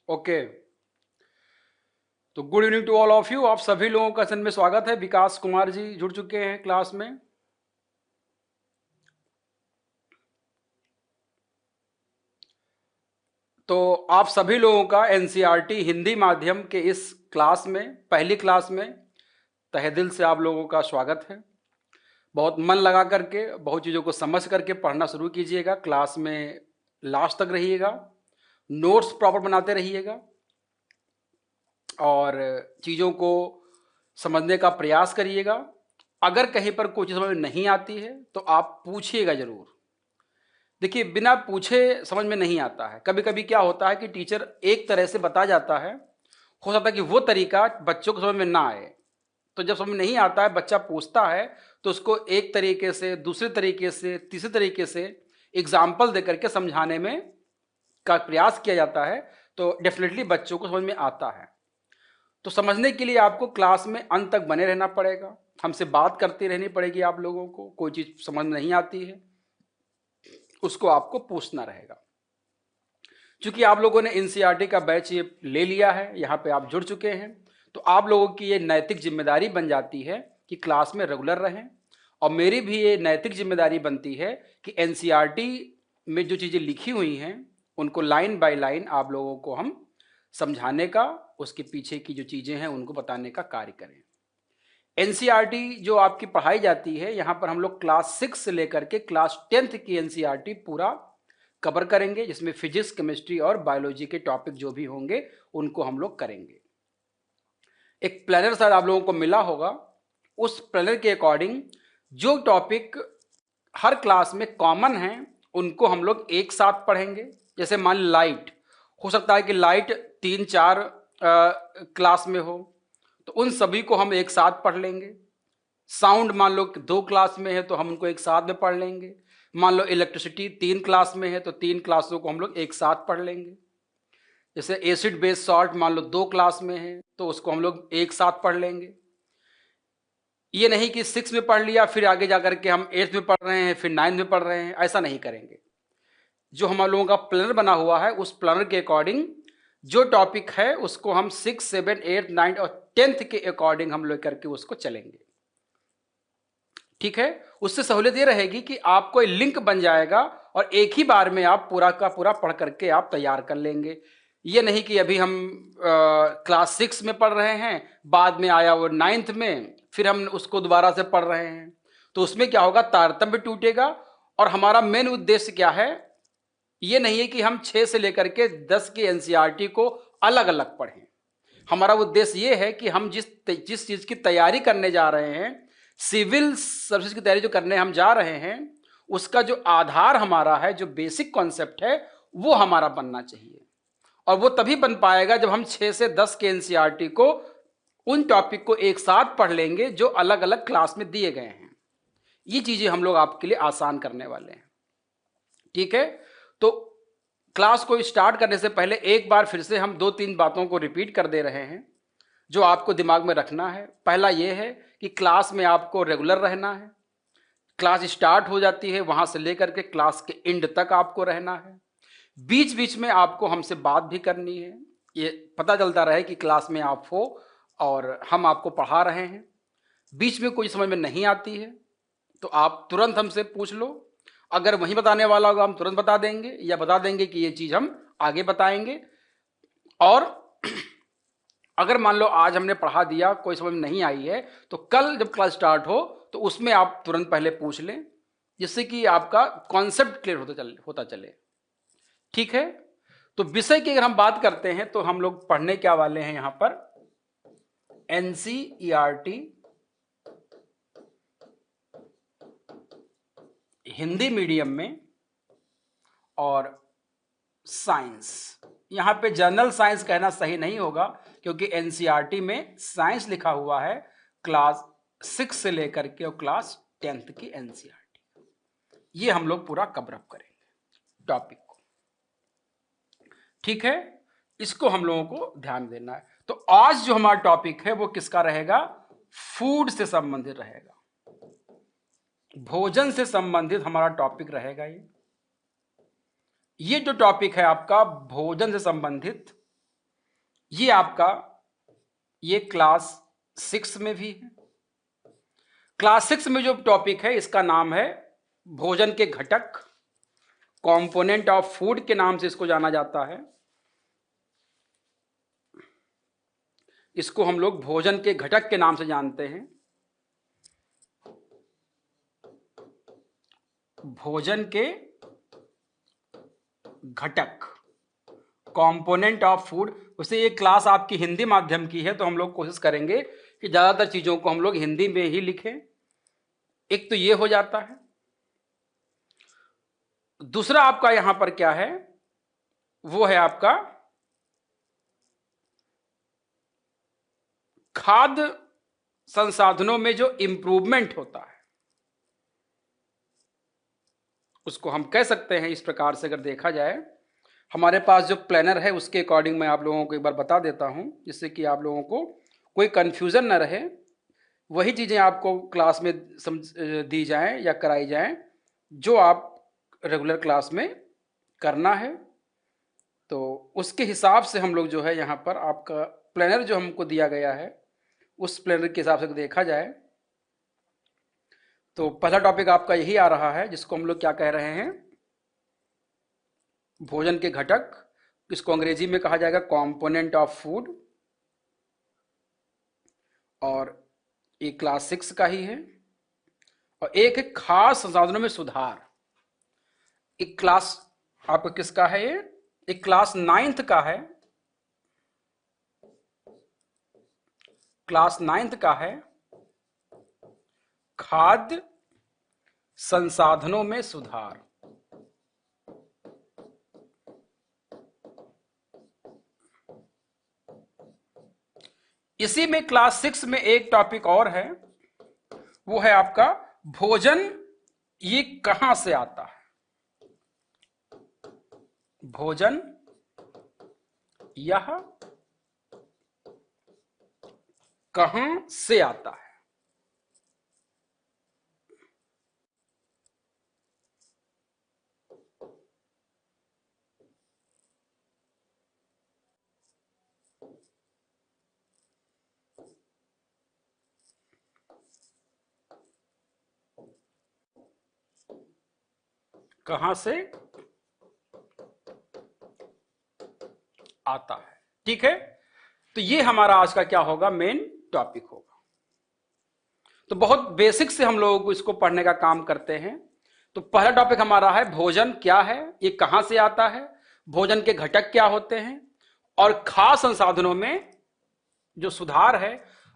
Okay. तो good evening to all of you. आप सभी लोगों का सेशन में स्वागत है। विकास कुमार जी जुड़ चुके हैं क्लास में। तो आप सभी लोगों का एनसीईआरटी हिंदी माध्यम के इस क्लास में, पहली क्लास में, तहे दिल से आप लोगों का स्वागत है। बहुत मन लगा करके, बहुत चीज़ों को समझ करके पढ़ना शुरू कीजिएगा। क्लास में लास्ट तक रहिएगा, नोट्स प्रॉपर बनाते रहिएगा और चीज़ों को समझने का प्रयास करिएगा। अगर कहीं पर कोई चीज़ समझ में नहीं आती है तो आप पूछिएगा ज़रूर। देखिए, बिना पूछे समझ में नहीं आता है। कभी कभी क्या होता है कि टीचर एक तरह से बता जाता है, हो सकता है कि वो तरीका बच्चों को समझ में ना आए। तो जब समझ में नहीं आता है, बच्चा पूछता है, तो उसको एक तरीके से, दूसरे तरीके से, तीसरे तरीके से एग्जाम्पल दे करके समझाने में का प्रयास किया जाता है, तो डेफिनेटली बच्चों को समझ में आता है। तो समझने के लिए आपको क्लास में अंत तक बने रहना पड़ेगा। हमसे बात करती रहनी पड़ेगी। आप लोगों को कोई चीज़ समझ नहीं आती है, उसको आपको पूछना रहेगा। चूंकि आप लोगों ने एनसीईआरटी का बैच ये ले लिया है, यहाँ पे आप जुड़ चुके हैं, तो आप लोगों की ये नैतिक जिम्मेदारी बन जाती है कि क्लास में रेगुलर रहें। और मेरी भी ये नैतिक जिम्मेदारी बनती है कि एनसीईआरटी में जो चीज़ें लिखी हुई हैं उनको लाइन बाय लाइन आप लोगों को हम समझाने का, उसके पीछे की जो चीज़ें हैं उनको बताने का कार्य करें। एनसीईआरटी जो आपकी पढ़ाई जाती है, यहाँ पर हम लोग क्लास 6 से लेकर के क्लास 10th की एनसीईआरटी पूरा कवर करेंगे, जिसमें फिजिक्स, केमिस्ट्री और बायोलॉजी के टॉपिक जो भी होंगे उनको हम लोग करेंगे। एक प्लानर शायद आप लोगों को मिला होगा। उस प्लानर के अकॉर्डिंग जो टॉपिक हर क्लास में कॉमन हैं उनको हम लोग एक साथ पढ़ेंगे। जैसे मान लाइट, हो सकता है कि लाइट 3-4 क्लास में हो, तो उन सभी को हम एक साथ पढ़ लेंगे। साउंड मान लो कि 2 क्लास में है तो हम उनको एक साथ में पढ़ लेंगे। मान लो इलेक्ट्रिसिटी 3 क्लास में है तो 3 क्लासों को हम लोग एक साथ पढ़ लेंगे। जैसे एसिड बेस सॉल्ट मान लो 2 क्लास में है तो उसको हम लोग एक साथ पढ़ लेंगे। ये नहीं कि 6 में पढ़ लिया फिर आगे जाकर के हम 8th में पढ़ रहे हैं, फिर 9th में पढ़ रहे हैं, ऐसा नहीं करेंगे। जो हम लोगों का प्लानर बना हुआ है उस प्लानर के अकॉर्डिंग जो टॉपिक है उसको हम 6, 7, 8, 9 और 10th के अकॉर्डिंग हम लोग करके उसको चलेंगे। ठीक है। उससे सहूलियत ये रहेगी कि आपको एक लिंक बन जाएगा और एक ही बार में आप पूरा का पूरा पढ़ करके आप तैयार कर लेंगे। ये नहीं कि अभी हम क्लास 6 में पढ़ रहे हैं, बाद में आया वो 9th में, फिर हम उसको दोबारा से पढ़ रहे हैं, तो उसमें क्या होगा, तारतम्य टूटेगा। और हमारा मेन उद्देश्य क्या है, ये नहीं है कि हम 6 से लेकर के 10 की एनसीईआरटी को अलग अलग पढ़ें। हमारा उद्देश्य ये है कि हम जिस जिस चीज़ की तैयारी करने जा रहे हैं, सिविल सर्विस की तैयारी जो करने हम जा रहे हैं, उसका जो आधार हमारा है, जो बेसिक कॉन्सेप्ट है, वो हमारा बनना चाहिए। और वो तभी बन पाएगा जब हम 6 से 10 के एनसीईआरटी को, उन टॉपिक को एक साथ पढ़ लेंगे जो अलग अलग क्लास में दिए गए हैं। ये चीज़ें हम लोग आपके लिए आसान करने वाले हैं। ठीक है। तो क्लास को स्टार्ट करने से पहले एक बार फिर से हम 2-3 बातों को रिपीट कर दे रहे हैं जो आपको दिमाग में रखना है। पहला यह है कि क्लास में आपको रेगुलर रहना है। क्लास स्टार्ट हो जाती है वहां से लेकर के क्लास के एंड तक आपको रहना है। बीच बीच में आपको हमसे बात भी करनी है, ये पता चलता रहे कि क्लास में आप हो और हम आपको पढ़ा रहे हैं। बीच में कोई समझ में नहीं आती है तो आप तुरंत हमसे पूछ लो। अगर वहीं बताने वाला होगा हम तुरंत बता देंगे, या बता देंगे कि ये चीज़ हम आगे बताएंगे। और अगर मान लो आज हमने पढ़ा दिया, कोई समझ में नहीं आई है, तो कल जब क्लास स्टार्ट हो तो उसमें आप तुरंत पहले पूछ लें, जिससे कि आपका कॉन्सेप्ट क्लियर होता चले। ठीक है। तो विषय की अगर हम बात करते हैं तो हम लोग पढ़ने क्या वाले हैं यहां पर, एनसीईआरटी हिंदी मीडियम में और साइंस। यहां पे जनरल साइंस कहना सही नहीं होगा क्योंकि एनसीईआरटी में साइंस लिखा हुआ है क्लास 6 से लेकर के और क्लास 10th की एनसीईआरटी। ये हम लोग पूरा कवर अप करेंगे टॉपिक को। ठीक है। इसको हम लोगों को ध्यान देना है। तो आज जो हमारा टॉपिक है वो किसका रहेगा, फूड से संबंधित रहेगा। भोजन से संबंधित हमारा टॉपिक रहेगा। ये जो टॉपिक है आपका भोजन से संबंधित, ये आपका ये क्लास 6 में भी है। क्लास 6 में जो टॉपिक है इसका नाम है भोजन के घटक, कंपोनेंट ऑफ फूड के नाम से इसको जाना जाता है। इसको हम लोग भोजन के घटक के नाम से जानते हैं। भोजन के घटक, कंपोनेंट ऑफ फूड। वैसे ये क्लास आपकी हिंदी माध्यम की है तो हम लोग कोशिश करेंगे कि ज्यादातर चीजों को हम लोग हिंदी में ही लिखें। एक तो ये हो जाता है। दूसरा आपका यहां पर क्या है, वो है आपका खाद्य संसाधनों में जो इंप्रूवमेंट होता है, उसको हम कह सकते हैं इस प्रकार से। अगर देखा जाए, हमारे पास जो प्लानर है उसके अकॉर्डिंग मैं आप लोगों को एक बार बता देता हूं, जिससे कि आप लोगों को कोई कंफ्यूजन ना रहे। वही चीजें आपको क्लास में दी जाएं या कराई जाएं जो आप रेगुलर क्लास में करना है। तो उसके हिसाब से हम लोग जो है यहाँ पर आपका प्लानर जो हमको दिया गया है उस प्लानर के हिसाब से देखा जाए तो पहला टॉपिक आपका यही आ रहा है, जिसको हम लोग क्या कह रहे हैं, भोजन के घटक। इसको अंग्रेजी में कहा जाएगा कंपोनेंट ऑफ फूड, और एक क्लास 6 का ही है। और एक है खाद्य संसाधनों में सुधार। एक क्लास आपका किसका है, ये एक क्लास 9th का है। क्लास 9th का है खाद्य संसाधनों में सुधार। इसी में क्लास 6 में एक टॉपिक और है, वो है आपका भोजन ये कहां से आता है। भोजन यह कहां से आता है। कहां से आता है, ठीक है। तो ये हमारा आज का क्या होगा, मेन टॉपिक होगा। तो बहुत बेसिक से हम लोगों को इसको पढ़ने का काम करते हैं। तो पहला टॉपिक हमारा है भोजन क्या है, ये कहां से आता है, भोजन के घटक क्या होते हैं, और खाद्य संसाधनों में जो सुधार है।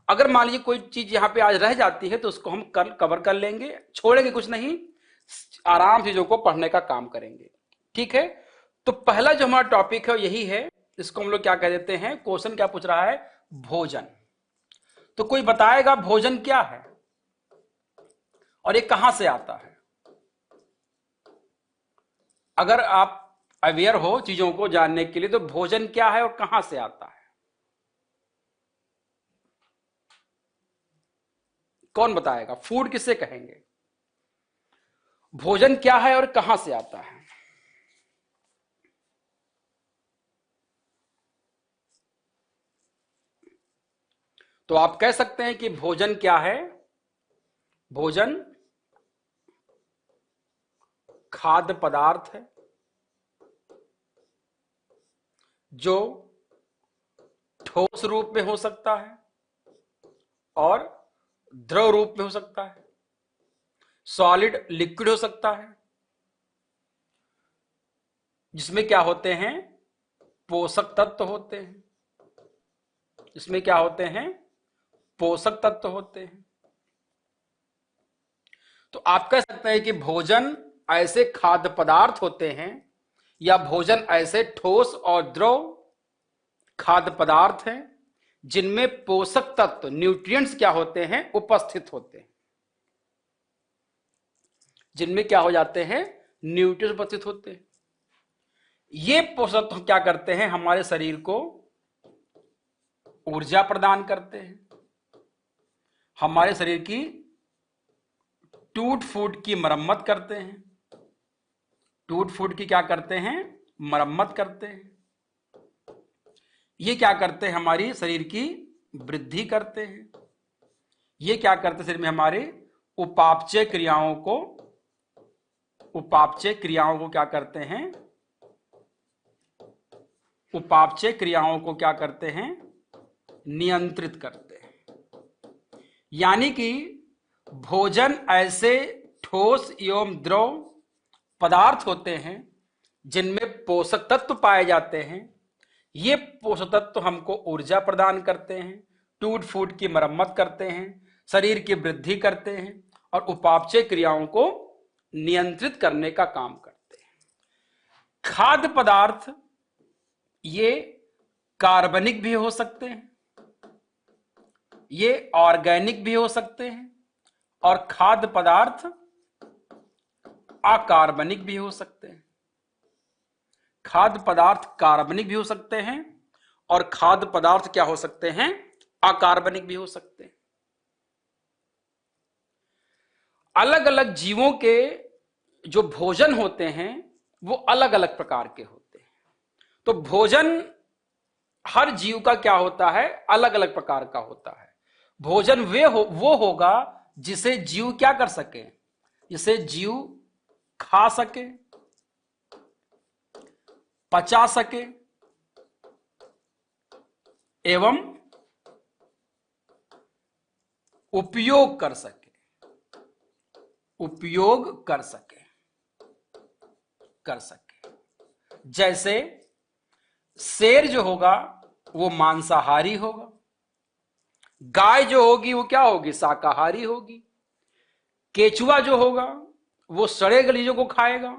अगर मान लीजिए कोई चीज यहां पे आज रह जाती है तो उसको हम कल कवर कर लेंगे, छोड़ेंगे कुछ नहीं, आराम चीजों को पढ़ने का काम करेंगे, ठीक है। तो पहला जो हमारा टॉपिक है यही है, इसको हम लोग क्या कह देते हैं, क्वेश्चन क्या पूछ रहा है, भोजन। तो कोई बताएगा भोजन क्या है और ये कहां से आता है। अगर आप अवेयर हो चीजों को जानने के लिए, तो भोजन क्या है और कहां से आता है, कौन बताएगा। फूड किसे कहेंगे, भोजन क्या है और कहां से आता है। तो आप कह सकते हैं कि भोजन क्या है, भोजन खाद्य पदार्थ है जो ठोस रूप में हो सकता है और द्रव रूप में हो सकता है, सॉलिड लिक्विड हो सकता है, जिसमें क्या होते हैं, पोषक तत्व होते हैं। इसमें क्या होते हैं, पोषक तत्व होते हैं। तो आप कह सकते हैं कि भोजन ऐसे खाद्य पदार्थ होते हैं या भोजन ऐसे ठोस और द्रव खाद्य पदार्थ हैं जिनमें पोषक तत्व न्यूट्रिएंट्स क्या होते हैं, उपस्थित होते हैं। जिनमें क्या हो जाते हैं, न्यूट्रिएंट्स उपस्थित होते हैं। ये पोषक तत्व क्या करते हैं, हमारे शरीर को ऊर्जा प्रदान करते हैं, हमारे शरीर की टूट फूट की मरम्मत करते हैं, टूट फूट की क्या करते हैं, मरम्मत करते हैं। ये क्या करते हैं, हमारी शरीर की वृद्धि करते हैं। ये क्या करते हैं, शरीर में हमारे उपापचय क्रियाओं को क्या करते हैं, उपापचय क्रियाओं को क्या करते हैं, नियंत्रित करते हैं। यानी कि भोजन ऐसे ठोस एवं द्रव पदार्थ होते हैं जिनमें पोषक तत्व पाए जाते हैं। ये पोषक तत्व हमको ऊर्जा प्रदान करते हैं, टूट फूट की मरम्मत करते हैं, शरीर की वृद्धि करते हैं और उपापचय क्रियाओं को नियंत्रित करने का काम करते हैं। खाद्य पदार्थ ये कार्बनिक भी हो सकते हैं, ये ऑर्गेनिक भी हो सकते हैं और खाद्य पदार्थ अकार्बनिक भी हो सकते हैं। खाद्य पदार्थ कार्बनिक भी हो सकते हैं और खाद्य पदार्थ क्या हो सकते हैं, अकार्बनिक भी हो सकते हैं। अलग अलग जीवों के जो भोजन होते हैं वो अलग अलग प्रकार के होते हैं। तो भोजन हर जीव का क्या होता है, अलग अलग प्रकार का होता है। भोजन वो होगा जिसे जीव क्या कर सके, जिसे जीव खा सके, पचा सके एवं उपयोग कर सके, जैसे शेर जो होगा वो मांसाहारी होगा, गाय जो होगी वो क्या होगी, शाकाहारी होगी, केचुआ जो होगा वो सड़े गले चीजों को खाएगा।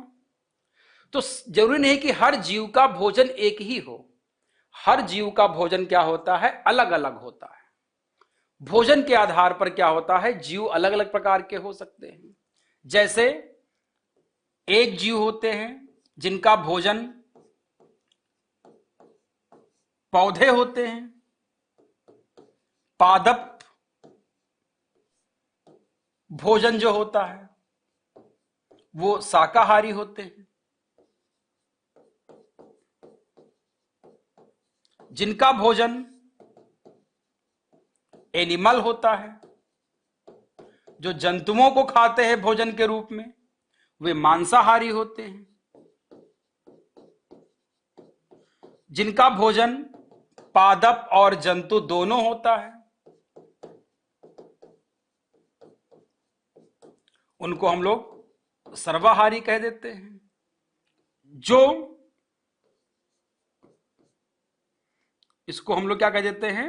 तो जरूरी नहीं कि हर जीव का भोजन एक ही हो, हर जीव का भोजन क्या होता है, अलग अलग होता है। भोजन के आधार पर क्या होता है, जीव अलग अलग प्रकार के हो सकते हैं। जैसे एक जीव होते हैं जिनका भोजन पौधे होते हैं, पादप भोजन जो होता है वो शाकाहारी होते हैं। जिनका भोजन एनिमल होता है, जो जंतुओं को खाते हैं भोजन के रूप में, वे मांसाहारी होते हैं। जिनका भोजन पादप और जंतु दोनों होता है उनको हम लोग सर्वाहारी कह देते हैं। जो इसको हम लोग क्या कह देते हैं,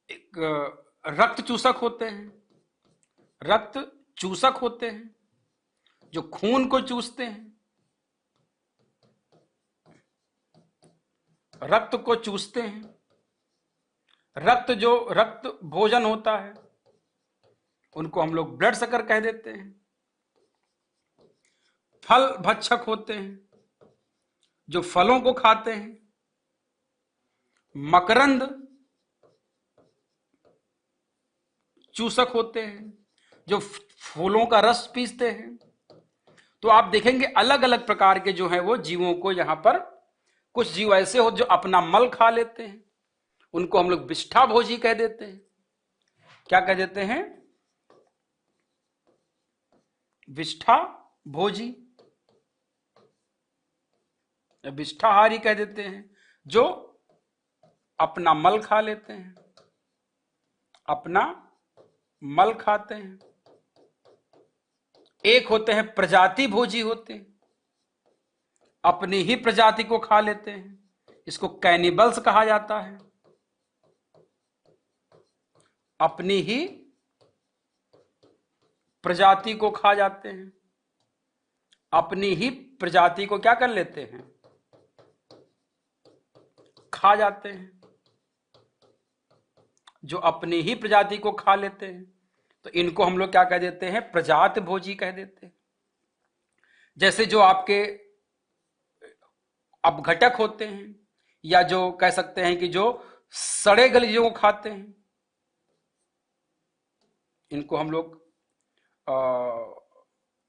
एक रक्त चूसक होते हैं, रक्त चूसक होते हैं जो खून को चूसते हैं, रक्त को चूसते हैं। रक्त भोजन होता है उनको हम लोग ब्लड सकर कह देते हैं। फल भक्षक होते हैं जो फलों को खाते हैं। मकरंद चूसक होते हैं जो फूलों का रस पीसते हैं। तो आप देखेंगे अलग अलग प्रकार के जो हैं वो जीवों को, यहां पर कुछ जीव ऐसे हो जो अपना मल खा लेते हैं, उनको हम लोग विष्ठा भोजी कह देते हैं। क्या कह देते हैं, विष्ठा भोजी, विष्ठाहारी कह देते हैं जो अपना मल खा लेते हैं, अपना मल खाते हैं। एक होते हैं प्रजाति भोजी होते हैं, अपनी ही प्रजाति को खा लेते हैं, इसको कैनिबल्स कहा जाता है। अपनी ही प्रजाति को खा जाते हैं, अपनी ही प्रजाति को क्या कर लेते हैं, खा जाते हैं। जो अपनी ही प्रजाति को खा लेते हैं तो इनको हम लोग क्या कह देते हैं, प्रजात भोजी कह देते हैं। जैसे जो आपके अपघटक होते हैं या जो कह सकते हैं कि जो सड़े गले चीजों को खाते हैं, इनको हम लोग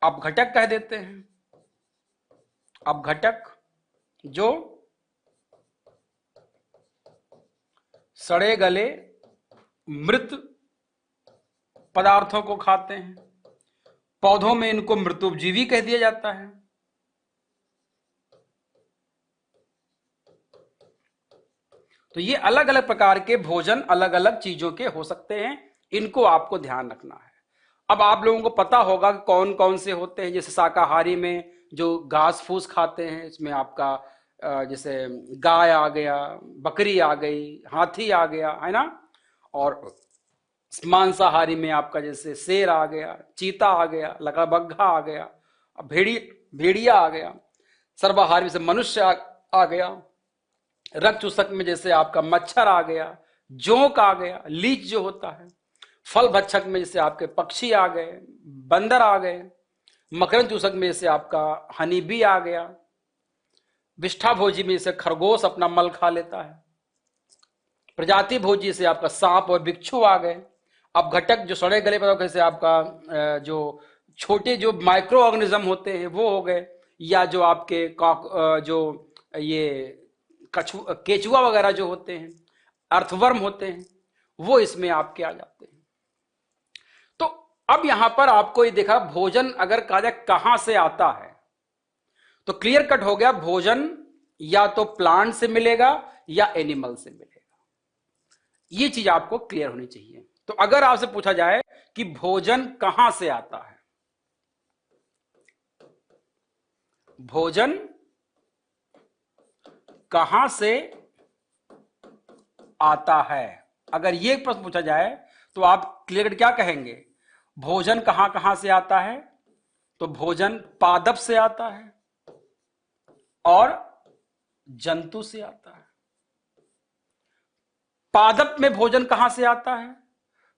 अपघटक कह देते हैं। अपघटक जो सड़े गले मृत पदार्थों को खाते हैं, पौधों में इनको मृतोपजीवी कह दिया जाता है। तो ये अलग अलग प्रकार के भोजन अलग अलग चीजों के हो सकते हैं, इनको आपको ध्यान रखना है। अब आप लोगों को पता होगा कि कौन कौन से होते हैं। जैसे शाकाहारी में जो घास फूस खाते हैं, इसमें आपका जैसे गाय आ गया, बकरी आ गई, हाथी आ गया, है ना। और मांसाहारी में आपका जैसे शेर आ गया, चीता आ गया, लकड़बग्घा आ गया, भेड़िया आ गया। सर्वाहारी में से मनुष्य आ गया। रक्त चूसक में जैसे आपका मच्छर आ गया, जोंक आ गया, लीच जो होता है। फल भक्षक में जैसे आपके पक्षी आ गए, बंदर आ गए। मकरंद चूसक में जैसे आपका हनी बी आ गया। विष्ठा भोजी में जैसे खरगोश अपना मल खा लेता है। प्रजाति भोजी से आपका सांप और बिच्छू आ गए। अपघटक जो सड़े गले पदार्थ से आपका जो छोटे जो माइक्रो ऑर्गेनिज्म होते हैं वो हो गए, या जो आपके जो ये केचुआ वगैरह जो होते हैं, अर्थवर्म होते हैं, वो इसमें आपके आ जाते हैं। तो अब यहां पर आपको ये देखा, भोजन अगर कहा जाए कहां से आता है, तो क्लियर कट हो गया, भोजन या तो प्लांट से मिलेगा या एनिमल से मिलेगा। ये चीज आपको क्लियर होनी चाहिए। तो अगर आपसे पूछा जाए कि भोजन कहां से आता है, भोजन कहां से आता है, अगर ये प्रश्न पूछा जाए तो आप क्लियर कट क्या कहेंगे? भोजन कहां कहां से आता है? तो भोजन पादप से आता है और जंतु से आता है। पादप में भोजन कहां से आता है?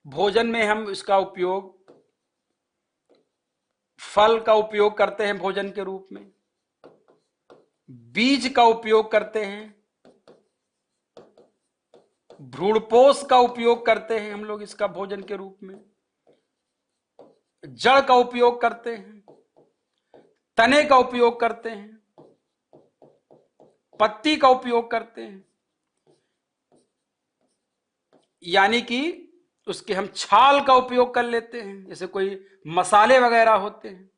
भोजन में हम इसका उपयोग, फल का उपयोग करते हैं भोजन के रूप में, बीज का उपयोग करते हैं, भ्रूणपोष का उपयोग करते हैं हम लोग इसका भोजन के रूप में, जड़ का उपयोग करते हैं, तने का उपयोग करते हैं, पत्ती का उपयोग करते हैं, यानी कि उसके हम छाल का उपयोग कर लेते हैं, जैसे कोई मसाले वगैरह होते हैं।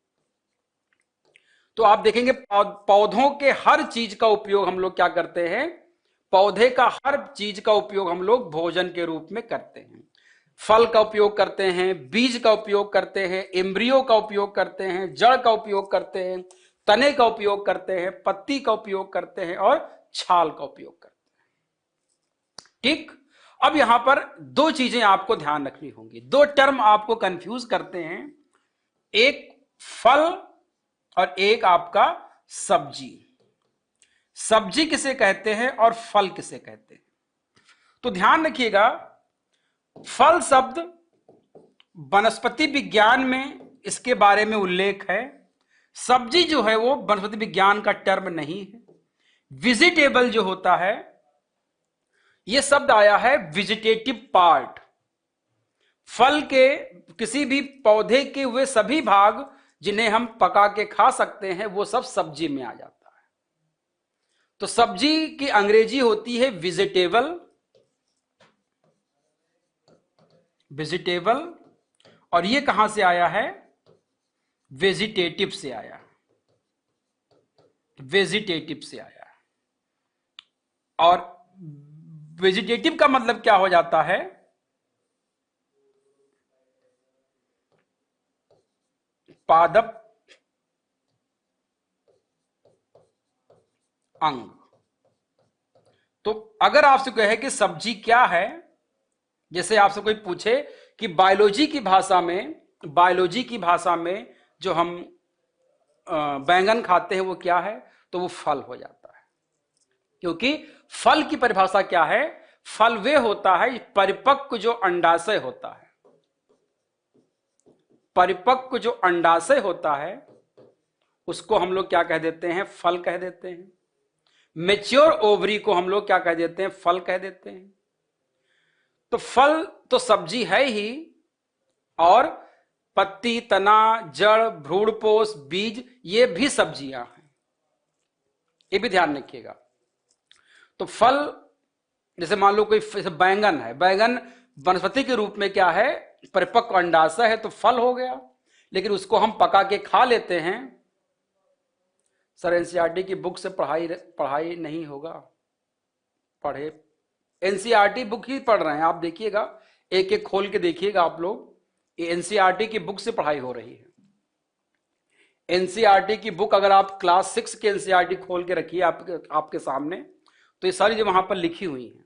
तो आप देखेंगे पौधों के हर चीज का उपयोग हम लोग क्या करते हैं, पौधे का हर चीज का उपयोग हम लोग भोजन के रूप में करते हैं। फल का उपयोग करते हैं, बीज का उपयोग करते हैं, एम्ब्रियो का उपयोग करते हैं, जड़ का उपयोग करते हैं, तने का उपयोग करते हैं, पत्ती का उपयोग करते हैं और छाल का उपयोग करते हैं। ठीक। अब यहां पर दो चीजें आपको ध्यान रखनी होंगी, दो टर्म आपको कंफ्यूज करते हैं, एक फल और एक आपका सब्जी। सब्जी किसे कहते हैं और फल किसे कहते हैं? तो ध्यान रखिएगा, फल शब्द वनस्पति विज्ञान में इसके बारे में उल्लेख है। सब्जी जो है वो वनस्पति विज्ञान का टर्म नहीं है। वेजिटेबल जो होता है, यह शब्द आया है वेजिटेटिव पार्ट। फल के किसी भी पौधे के हुए सभी भाग जिन्हें हम पका के खा सकते हैं वो सब सब्जी में आ जाता है। तो सब्जी की अंग्रेजी होती है वेजिटेबल, वेजिटेबल, और ये कहां से आया है? वेजिटेटिव से आया, वेजिटेटिव से आया। और वेजिटेटिव का मतलब क्या हो जाता है? पादप अंग। तो अगर आपसे कहे कि सब्जी क्या है, जैसे आपसे कोई पूछे कि बायोलॉजी की भाषा में जो हम बैंगन खाते हैं वो क्या है, तो वो फल हो जाता है। क्योंकि फल की परिभाषा क्या है? फल वे होता है परिपक्व जो अंडाशय होता है, परिपक्व जो अंडाशय होता है उसको हम लोग क्या कह देते हैं? फल कह देते हैं। मैच्योर ओवरी को हम लोग क्या कह देते हैं? फल कह देते हैं। तो फल तो सब्जी है ही, और पत्ती, तना, जड़, भ्रूणपोष, बीज, ये भी सब्जियां हैं, ये भी ध्यान रखिएगा। तो फल, जैसे मान लो कोई बैंगन है, बैंगन वनस्पति के रूप में क्या है, परिपक्व अंडाशय है, तो फल हो गया, लेकिन उसको हम पका के खा लेते हैं। सर एनसीईआरटी की बुक से पढ़ाई नहीं होगा, पढ़े एनसीईआरटी बुक ही पढ़ रहे हैं आप, देखिएगा एक एक खोल के देखिएगा आप लोग, ये एनसीईआरटी की बुक से पढ़ाई हो रही है। एनसीईआरटी की बुक अगर आप क्लास 6 के एनसीईआरटी खोल के रखिए आपके सामने, तो ये सारी जो वहां पर लिखी हुई हैं,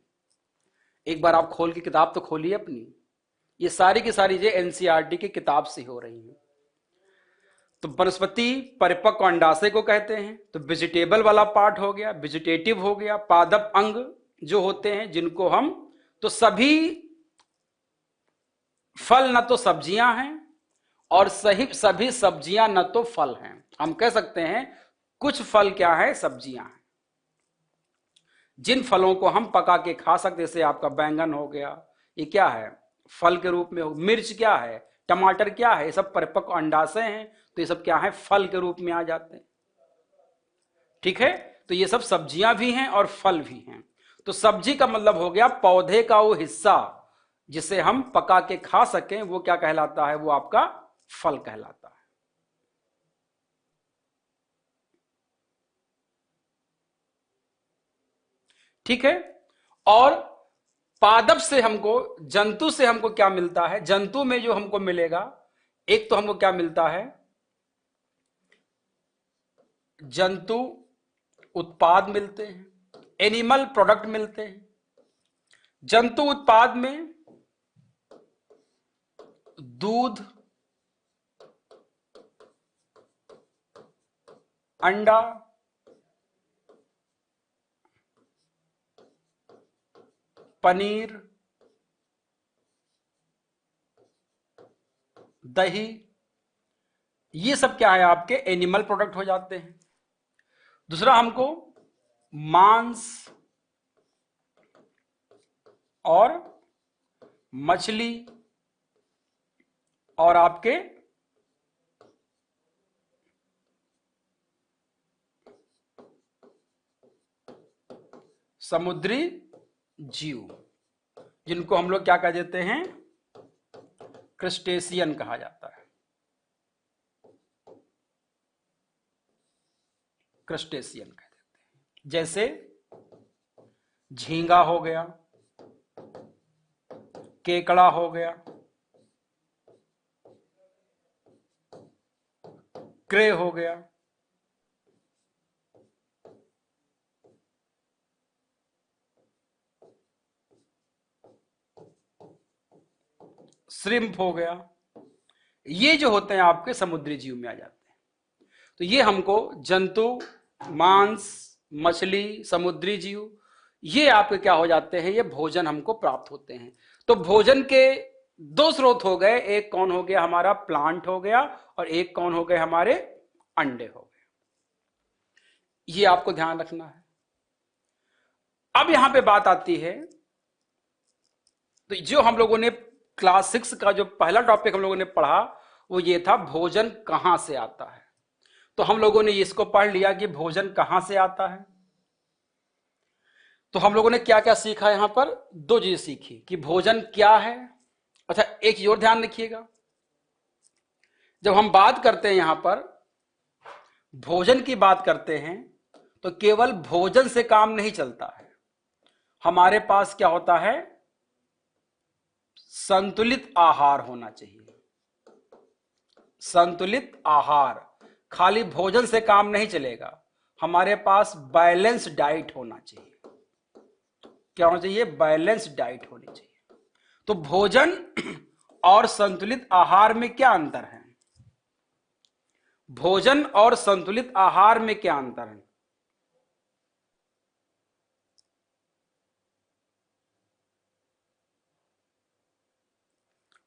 एक बार आप खोल के किताब तो खोलिए अपनी, ये सारी की सारी जो एनसीईआरटी की किताब से हो रही है। तो वनस्पति परिपक्व अंडाशय को कहते हैं, तो वेजिटेबल वाला पार्ट हो गया, वेजिटेटिव हो गया, पादप अंग जो होते हैं जिनको हम, तो सभी फल न तो सब्जियां हैं और सभी सब्जियां न तो फल हैं। हम कह सकते हैं कुछ फल क्या है, सब्जियां हैं, जिन फलों को हम पका के खा सकते, जैसे आपका बैंगन हो गया, ये क्या है, फल के रूप में हो, मिर्च क्या है, टमाटर क्या है, ये सब परिपक्व अंडाशय हैं, तो ये सब क्या है, फल के रूप में आ जाते हैं। ठीक है, तो ये सब सब्जियां भी हैं और फल भी हैं। तो सब्जी का मतलब हो गया पौधे का वो हिस्सा जिसे हम पका के खा सकें, वो क्या कहलाता है, वो आपका फल कहलाता है। ठीक है, और पादप से हमको, जंतु से हमको क्या मिलता है, जंतु में जो हमको मिलेगा, एक तो हमको क्या मिलता है, जंतु उत्पाद मिलते हैं, एनिमल प्रोडक्ट मिलते हैं। जंतु उत्पाद में दूध, अंडा, पनीर, दही, ये सब क्या है, आपके एनिमल प्रोडक्ट हो जाते हैं। दूसरा हमको मांस और मछली और आपके समुद्री जीव, जिनको हम लोग क्या कह देते हैं, क्रस्टेशियन कहा जाता है, क्रस्टेशियन कह देते हैं। जैसे झींगा हो गया, केकड़ा हो गया, क्रे हो गया, श्रिम्प हो गया, ये जो होते हैं आपके समुद्री जीव में आ जाते हैं। तो ये हमको जंतु, मांस, मछली, समुद्री जीव, ये आपके क्या हो जाते हैं, ये भोजन हमको प्राप्त होते हैं। तो भोजन के दो स्रोत हो गए, एक कौन हो गया, हमारा प्लांट हो गया, और एक कौन हो गए, हमारे अंडे हो गए। ये आपको ध्यान रखना है। अब यहां पे बात आती है, तो जो हम लोगों ने क्लास 6 का जो पहला टॉपिक हम लोगों ने पढ़ा, वो ये था भोजन कहां से आता है। तो हम लोगों ने इसको पढ़ लिया कि भोजन कहां से आता है। तो हम लोगों ने क्या क्या सीखा, यहां पर दो चीजें सीखी कि भोजन क्या है। अच्छा, एक चीज और ध्यान रखिएगा, जब हम बात करते हैं यहां पर भोजन की बात करते हैं, तो केवल भोजन से काम नहीं चलता है। हमारे पास क्या होता है, संतुलित आहार होना चाहिए। संतुलित आहार, खाली भोजन से काम नहीं चलेगा, हमारे पास बैलेंस डाइट होना चाहिए। क्या होना चाहिए, बैलेंस डाइट होनी चाहिए। तो भोजन और संतुलित आहार में क्या अंतर है, भोजन और संतुलित आहार में क्या अंतर है।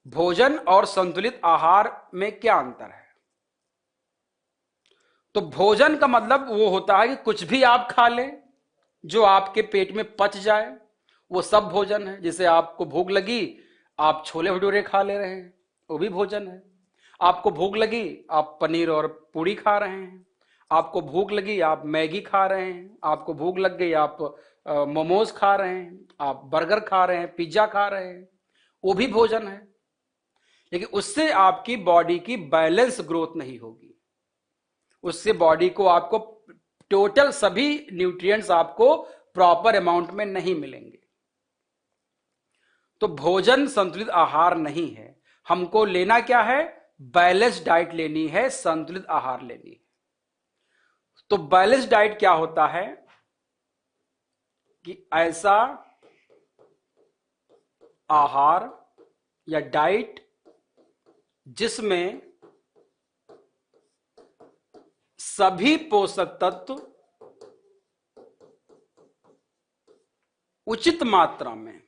भोजन और संतुलित आहार में क्या अंतर है। तो भोजन का मतलब वो होता है कि कुछ भी आप खा लें जो आपके पेट में पच जाए, वो सब भोजन है। जैसे आपको भूख लगी, आप छोले भटूरे खा ले रहे हैं, वो भी भोजन है। आपको भूख लगी, आप पनीर और पूड़ी खा रहे हैं। आपको भूख लगी, आप मैगी खा रहे हैं। आपको भूख लग गई, आप मोमोज खा रहे हैं, आप बर्गर खा रहे हैं, पिज्जा खा रहे हैं। वो भी भोजन है, लेकिन उससे आपकी बॉडी की बैलेंस ग्रोथ नहीं होगी। उससे बॉडी को आपको टोटल सभी न्यूट्रिएंट्स आपको प्रॉपर अमाउंट में नहीं मिलेंगे। तो भोजन संतुलित आहार नहीं है। हमको लेना क्या है? बैलेंस डाइट लेनी है, संतुलित आहार लेनी है। तो बैलेंस डाइट क्या होता है कि ऐसा आहार या डाइट जिसमें सभी पोषक तत्व उचित मात्रा में,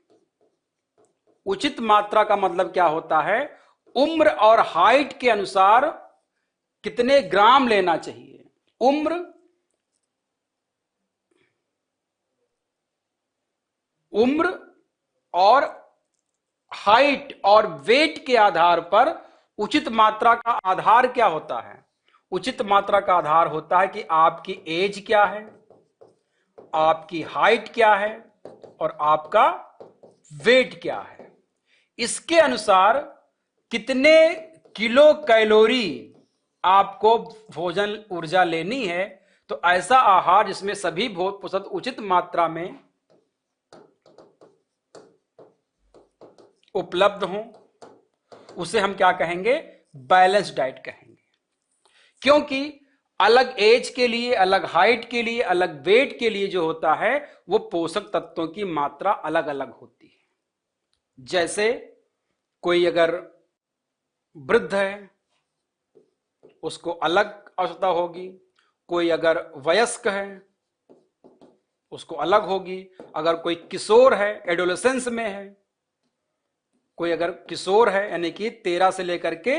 उचित मात्रा का मतलब क्या होता है? उम्र और हाइट के अनुसार कितने ग्राम लेना चाहिए। उम्र और हाइट और वेट के आधार पर उचित मात्रा का आधार क्या होता है? उचित मात्रा का आधार होता है कि आपकी एज क्या है, आपकी हाइट क्या है और आपका वेट क्या है। इसके अनुसार कितने किलो कैलोरी आपको भोजन ऊर्जा लेनी है। तो ऐसा आहार जिसमें सभी पोषक उचित मात्रा में उपलब्ध हों, उसे हम क्या कहेंगे? बैलेंस डाइट कहेंगे। क्योंकि अलग एज के लिए, अलग हाइट के लिए, अलग वेट के लिए जो होता है वो पोषक तत्वों की मात्रा अलग अलग होती है। जैसे कोई अगर वृद्ध है उसको अलग आवश्यकता होगी, कोई अगर वयस्क है उसको अलग होगी, अगर कोई किशोर है, एडोलेसेंस में है, कोई अगर किशोर है यानी कि 13 से लेकर के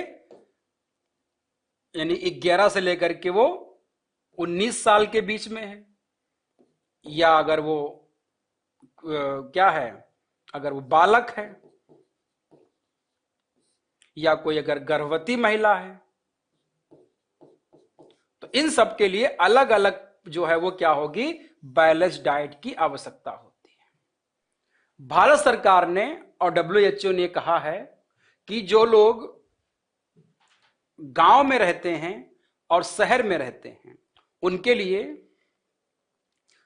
यानी 11 से लेकर के वो 19 साल के बीच में है, या अगर वो क्या है, अगर वो बालक है, या कोई अगर गर्भवती महिला है, तो इन सब के लिए अलग अलग जो है वो क्या होगी? बैलेंस डाइट की आवश्यकता होती है। भारत सरकार ने और WHO ने कहा है कि जो लोग गांव में रहते हैं और शहर में रहते हैं उनके लिए,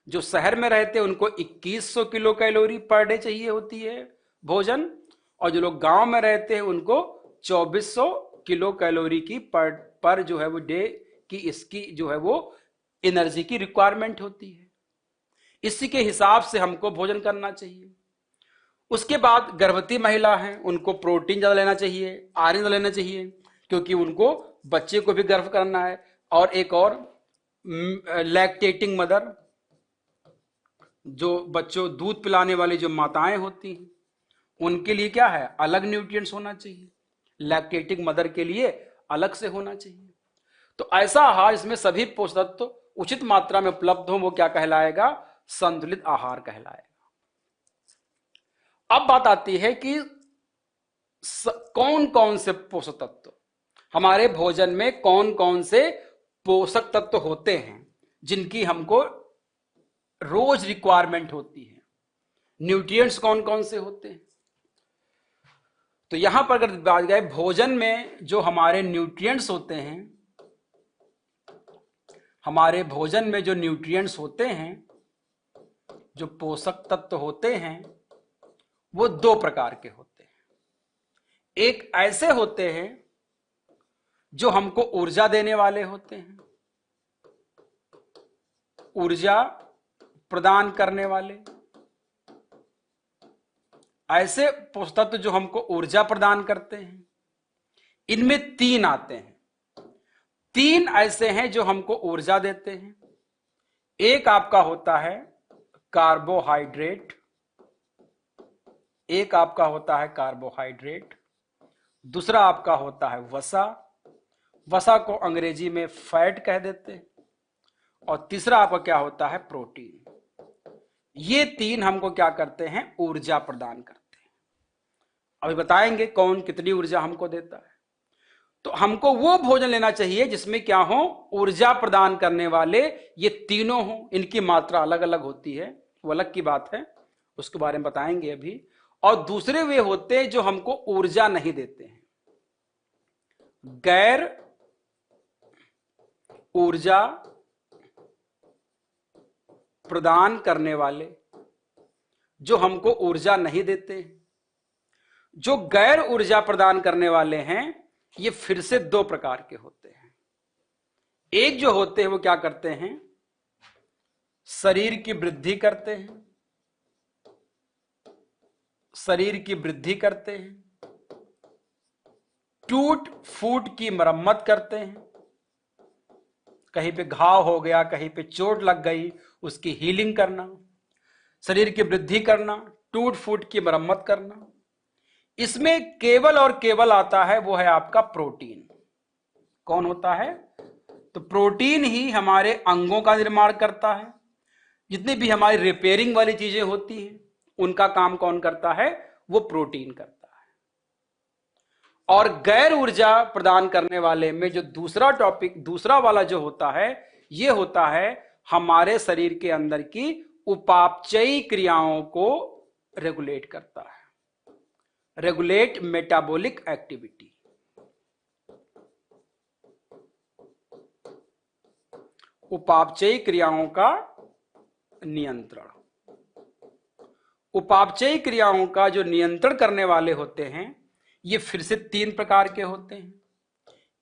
जो शहर में रहते हैं उनको 2100 किलो कैलोरी पर डे चाहिए होती है भोजन, और जो लोग गांव में रहते हैं उनको 2400 किलो कैलोरी की पर जो है वो डे की इसकी जो है वो एनर्जी की रिक्वायरमेंट होती है। इसी के हिसाब से हमको भोजन करना चाहिए। उसके बाद गर्भवती महिला हैं, उनको प्रोटीन ज्यादा लेना चाहिए, आयरन ज्यादा लेना चाहिए, क्योंकि उनको बच्चे को भी गर्भ करना है। और एक और लैक्टेटिंग मदर, जो बच्चों दूध पिलाने वाली जो माताएं होती हैं उनके लिए क्या है? अलग न्यूट्रिएंट्स होना चाहिए। लैक्टेटिंग मदर के लिए अलग से होना चाहिए। तो ऐसा आहार इसमें सभी पोषक तत्व उचित मात्रा में उपलब्ध हो वो क्या कहलाएगा? संतुलित आहार कहलाएगा। अब बात आती है कि कौन कौन से पोषक तत्व हमारे भोजन में, कौन कौन से पोषक तत्व होते हैं जिनकी हमको रोज रिक्वायरमेंट होती है। न्यूट्रिएंट्स कौन कौन से होते हैं? तो यहां पर अगर बात गए भोजन में जो हमारे न्यूट्रिएंट्स होते हैं, हमारे भोजन में जो न्यूट्रिएंट्स होते हैं, जो पोषक तत्व होते हैं, वो दो प्रकार के होते हैं। एक ऐसे होते हैं जो हमको ऊर्जा देने वाले होते हैं, ऊर्जा प्रदान करने वाले। ऐसे पोषक तत्व जो हमको ऊर्जा प्रदान करते हैं, इनमें 3 आते हैं। 3 ऐसे हैं जो हमको ऊर्जा देते हैं। एक आपका होता है कार्बोहाइड्रेट, एक आपका होता है कार्बोहाइड्रेट, दूसरा आपका होता है वसा, वसा को अंग्रेजी में फैट कह देते हैं, और तीसरा आपका क्या होता है? प्रोटीन। ये 3 हमको क्या करते हैं? ऊर्जा प्रदान करते हैं। अभी बताएंगे कौन कितनी ऊर्जा हमको देता है। तो हमको वो भोजन लेना चाहिए जिसमें क्या हो, ऊर्जा प्रदान करने वाले ये तीनों हो। इनकी मात्रा अलग अलग होती है, वो अलग की बात है, उसके बारे में बताएंगे अभी। और दूसरे वे होते हैं जो हमको ऊर्जा नहीं देते हैं, गैर ऊर्जा प्रदान करने वाले, जो हमको ऊर्जा नहीं देते हैं। जो गैर ऊर्जा प्रदान करने वाले हैं ये फिर से दो प्रकार के होते हैं। एक जो होते हैं वो क्या करते हैं, शरीर की वृद्धि करते हैं, शरीर की वृद्धि करते हैं, टूट फूट की मरम्मत करते हैं, कहीं पे घाव हो गया, कहीं पे चोट लग गई, उसकी हीलिंग करना, शरीर की वृद्धि करना, टूट फूट की मरम्मत करना। इसमें केवल और केवल आता है वो है आपका प्रोटीन। कौन होता है, तो प्रोटीन ही हमारे अंगों का निर्माण करता है। जितनी भी हमारी रिपेयरिंग वाली चीजें होती हैं उनका काम कौन करता है, वो प्रोटीन करता है। और गैर ऊर्जा प्रदान करने वाले में जो दूसरा टॉपिक, दूसरा वाला जो होता है, ये होता है हमारे शरीर के अंदर की उपापचयी क्रियाओं को रेगुलेट करता है, रेगुलेट मेटाबॉलिक एक्टिविटी। उपापचयी क्रियाओं का नियंत्रण। उपापचयी क्रियाओं का जो नियंत्रण करने वाले होते हैं ये फिर से तीन प्रकार के होते हैं।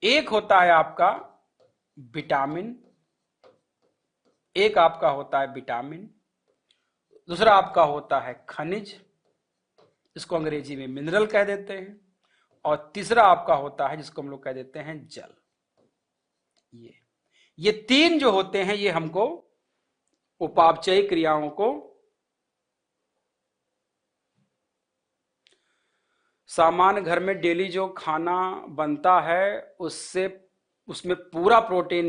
एक होता है आपका विटामिन, एक आपका होता है विटामिन, दूसरा आपका होता है खनिज, इसको अंग्रेजी में मिनरल कह देते हैं, और तीसरा आपका होता है जिसको हम लोग कह देते हैं जल। ये तीन जो होते हैं ये हमको उपापचयी क्रियाओं को, सामान्य घर में डेली जो खाना बनता है उससे, उसमें पूरा प्रोटीन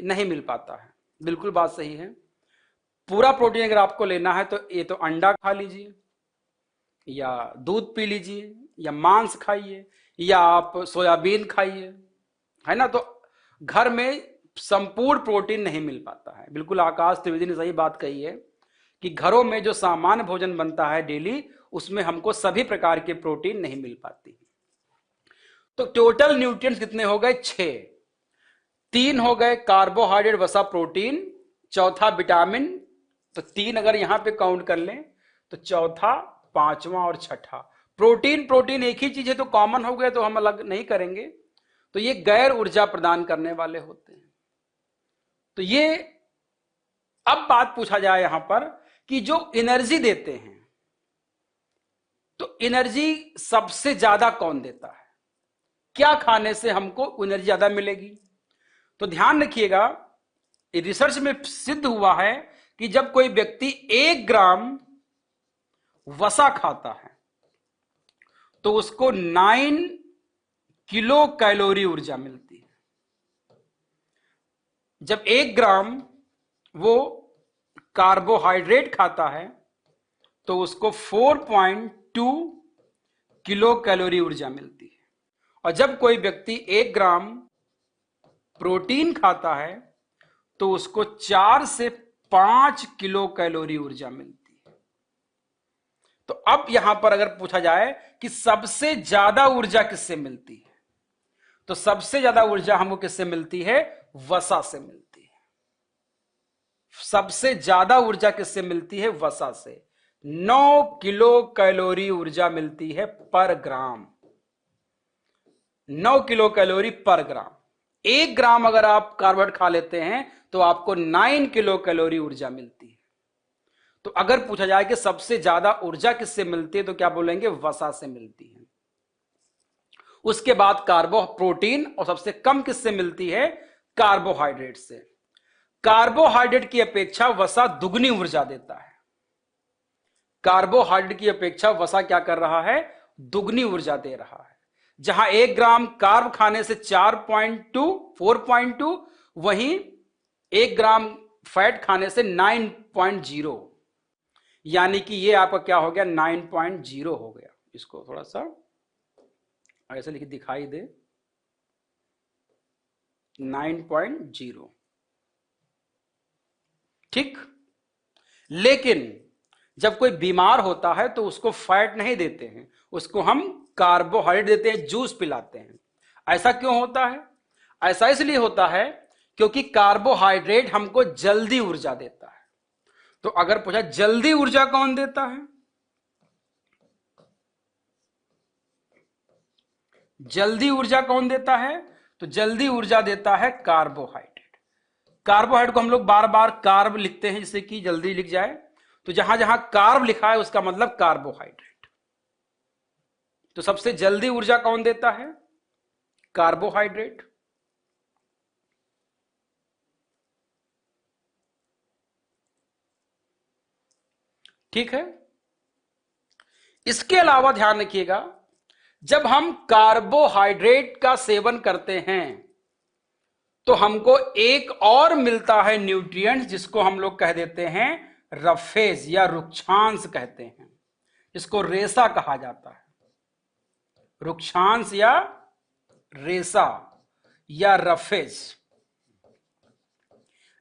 नहीं मिल पाता है। बिल्कुल बात सही है। पूरा प्रोटीन अगर आपको लेना है तो ये तो अंडा खा लीजिए, या दूध पी लीजिए, या मांस खाइए, या आप सोयाबीन खाइए, है ना। तो घर में संपूर्ण प्रोटीन नहीं मिल पाता है। बिल्कुल आकाश त्रिवेदी ने सही बात कही है कि घरों में जो सामान्य भोजन बनता है डेली, उसमें हमको सभी प्रकार के प्रोटीन नहीं मिल पाती। तो टोटल न्यूट्रिएंट्स कितने हो गए, 6। 3 हो गए कार्बोहाइड्रेट वसा प्रोटीन, चौथा विटामिन, तो 3 अगर यहां पे काउंट कर लें तो चौथा, पांचवा और छठा। प्रोटीन प्रोटीन एक ही चीज है तो कॉमन हो गए, तो हम अलग नहीं करेंगे। तो ये गैर ऊर्जा प्रदान करने वाले होते हैं। तो ये अब बात पूछा जाए यहां पर कि जो एनर्जी देते हैं, तो एनर्जी सबसे ज्यादा कौन देता है, क्या खाने से हमको एनर्जी ज्यादा मिलेगी। तो ध्यान रखिएगा, रिसर्च में सिद्ध हुआ है कि जब कोई व्यक्ति 1 ग्राम वसा खाता है तो उसको 9 किलो कैलोरी ऊर्जा मिलती है। जब 1 ग्राम वो कार्बोहाइड्रेट खाता है तो उसको 4.2 किलो कैलोरी ऊर्जा मिलती है। और जब कोई व्यक्ति 1 ग्राम प्रोटीन खाता है तो उसको 4 से 5 किलो कैलोरी ऊर्जा मिलती है। तो अब यहां पर अगर पूछा जाए कि सबसे ज्यादा ऊर्जा किससे मिलती है, तो सबसे ज्यादा ऊर्जा हमको किससे मिलती है, वसा से मिलती है। सबसे ज्यादा ऊर्जा किससे मिलती है, वसा से। 9 किलो कैलोरी ऊर्जा मिलती है पर ग्राम। 9 किलो कैलोरी पर ग्राम। 1 ग्राम अगर आप कार्बोहाइड्रेट खा लेते हैं तो आपको 9 किलो कैलोरी ऊर्जा मिलती है। तो अगर पूछा जाए कि सबसे ज्यादा ऊर्जा किससे मिलती है तो क्या बोलेंगे, वसा से मिलती है। उसके बाद प्रोटीन, और सबसे कम किससे मिलती है, कार्बोहाइड्रेट से। कार्बोहाइड्रेट की अपेक्षा वसा दुगनी ऊर्जा देता है। कार्बोहाइड्रेट की अपेक्षा वसा क्या कर रहा है, दुगनी ऊर्जा दे रहा है। जहां 1 ग्राम कार्ब खाने से 4.2 वहीं 1 ग्राम फैट खाने से 9.0, यानी कि ये आपका क्या हो गया, 9.0 हो गया। इसको थोड़ा सा ऐसे लिख दिखाई दे, 9.0। ठीक। लेकिन जब कोई बीमार होता है तो उसको फैट नहीं देते हैं, उसको हम कार्बोहाइड्रेट देते हैं, जूस पिलाते हैं। ऐसा क्यों होता है? ऐसा इसलिए होता है क्योंकि कार्बोहाइड्रेट हमको जल्दी ऊर्जा देता है। तो अगर पूछा जल्दी ऊर्जा कौन देता है, जल्दी ऊर्जा कौन देता है, तो जल्दी ऊर्जा देता है कार्बोहाइड्रेट। कार्बोहाइड्रेट को हम लोग बार बार कार्ब लिखते हैं जिससे कि जल्दी लिख जाए, तो जहां जहां कार्ब लिखा है उसका मतलब कार्बोहाइड्रेट। तो सबसे जल्दी ऊर्जा कौन देता है, कार्बोहाइड्रेट। ठीक है। इसके अलावा ध्यान रखिएगा, जब हम कार्बोहाइड्रेट का सेवन करते हैं तो हमको एक और मिलता है न्यूट्रिएंट्स, जिसको हम लोग कह देते हैं रफेज या रुक्षांश कहते हैं। इसको रेशा कहा जाता है, रुक्षांश या रेशा या रफेज।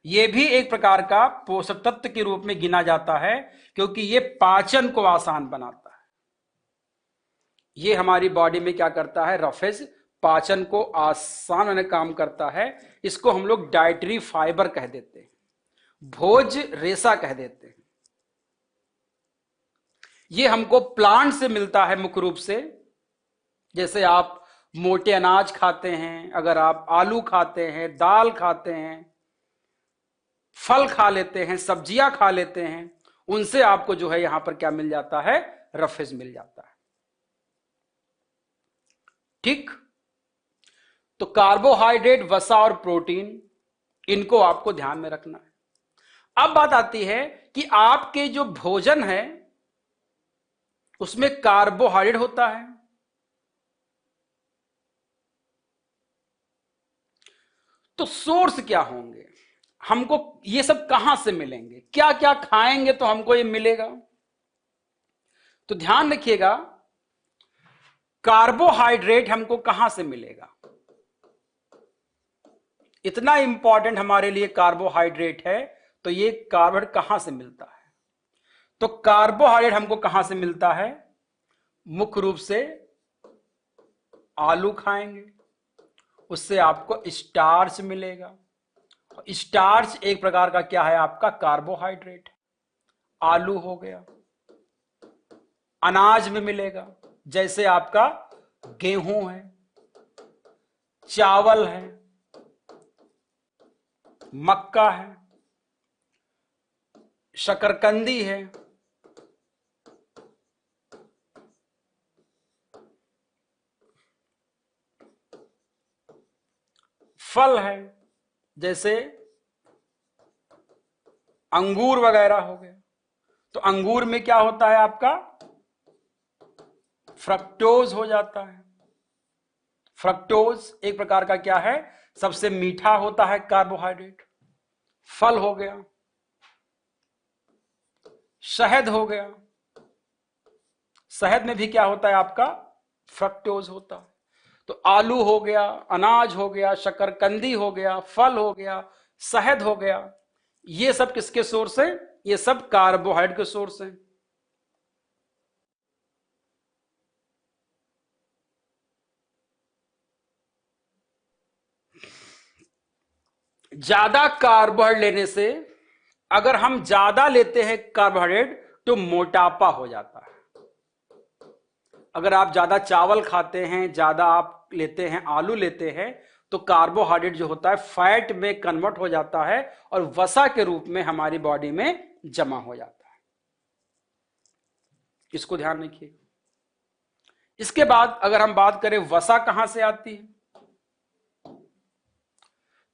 यह भी एक प्रकार का पोषक तत्व के रूप में गिना जाता है क्योंकि यह पाचन को आसान बनाता है। यह हमारी बॉडी में क्या करता है, रफेज पाचन को आसान बनाने काम करता है। इसको हम लोग डाइटरी फाइबर कह देते हैं, भोज रेशा कह देते हैं। यह हमको प्लांट से मिलता है मुख्य रूप से। जैसे आप मोटे अनाज खाते हैं, अगर आप आलू खाते हैं, दाल खाते हैं, फल खा लेते हैं, सब्जियां खा लेते हैं, उनसे आपको जो है यहां पर क्या मिल जाता है, रफेज मिल जाता है। ठीक। तो कार्बोहाइड्रेट, वसा और प्रोटीन, इनको आपको ध्यान में रखना है। अब बात आती है कि आपके जो भोजन है उसमें कार्बोहाइड्रेट होता है, तो सोर्स क्या होंगे, हमको ये सब कहां से मिलेंगे, क्या क्या खाएंगे तो हमको ये मिलेगा। तो ध्यान रखिएगा, कार्बोहाइड्रेट हमको कहां से मिलेगा, इतना इंपॉर्टेंट हमारे लिए कार्बोहाइड्रेट है। तो ये कार्बोहाइड्रेट कहां से मिलता है, तो कार्बोहाइड्रेट हमको कहां से मिलता है, मुख्य रूप से आलू खाएंगे, उससे आपको स्टार्च मिलेगा। स्टार्च एक प्रकार का क्या है, आपका कार्बोहाइड्रेट। आलू हो गया, अनाज में मिलेगा, जैसे आपका गेहूं है, चावल है, मक्का है, शकरकंदी है, फल है, जैसे अंगूर वगैरह हो गए। तो अंगूर में क्या होता है, आपका फ्रक्टोज हो जाता है। फ्रक्टोज एक प्रकार का क्या है, सबसे मीठा होता है कार्बोहाइड्रेट। फल हो गया, शहद हो गया, शहद में भी क्या होता है, आपका फ्रक्टोज होता है। तो आलू हो गया, अनाज हो गया, शकरकंदी हो गया, फल हो गया, शहद हो गया, ये सब किसके सोर्स है, ये सब कार्बोहाइड्रेट के सोर्स हैं। ज्यादा कार्बोहाइड्रेट लेने से, अगर हम ज्यादा लेते हैं कार्बोहाइड्रेट तो मोटापा हो जाता है। अगर आप ज्यादा चावल खाते हैं, ज्यादा आप लेते हैं, आलू लेते हैं, तो कार्बोहाइड्रेट जो होता है फैट में कन्वर्ट हो जाता है और वसा के रूप में हमारी बॉडी में जमा हो जाता है। इसको ध्यान रखिए। इसके बाद अगर हम बात करें वसा कहां से आती है,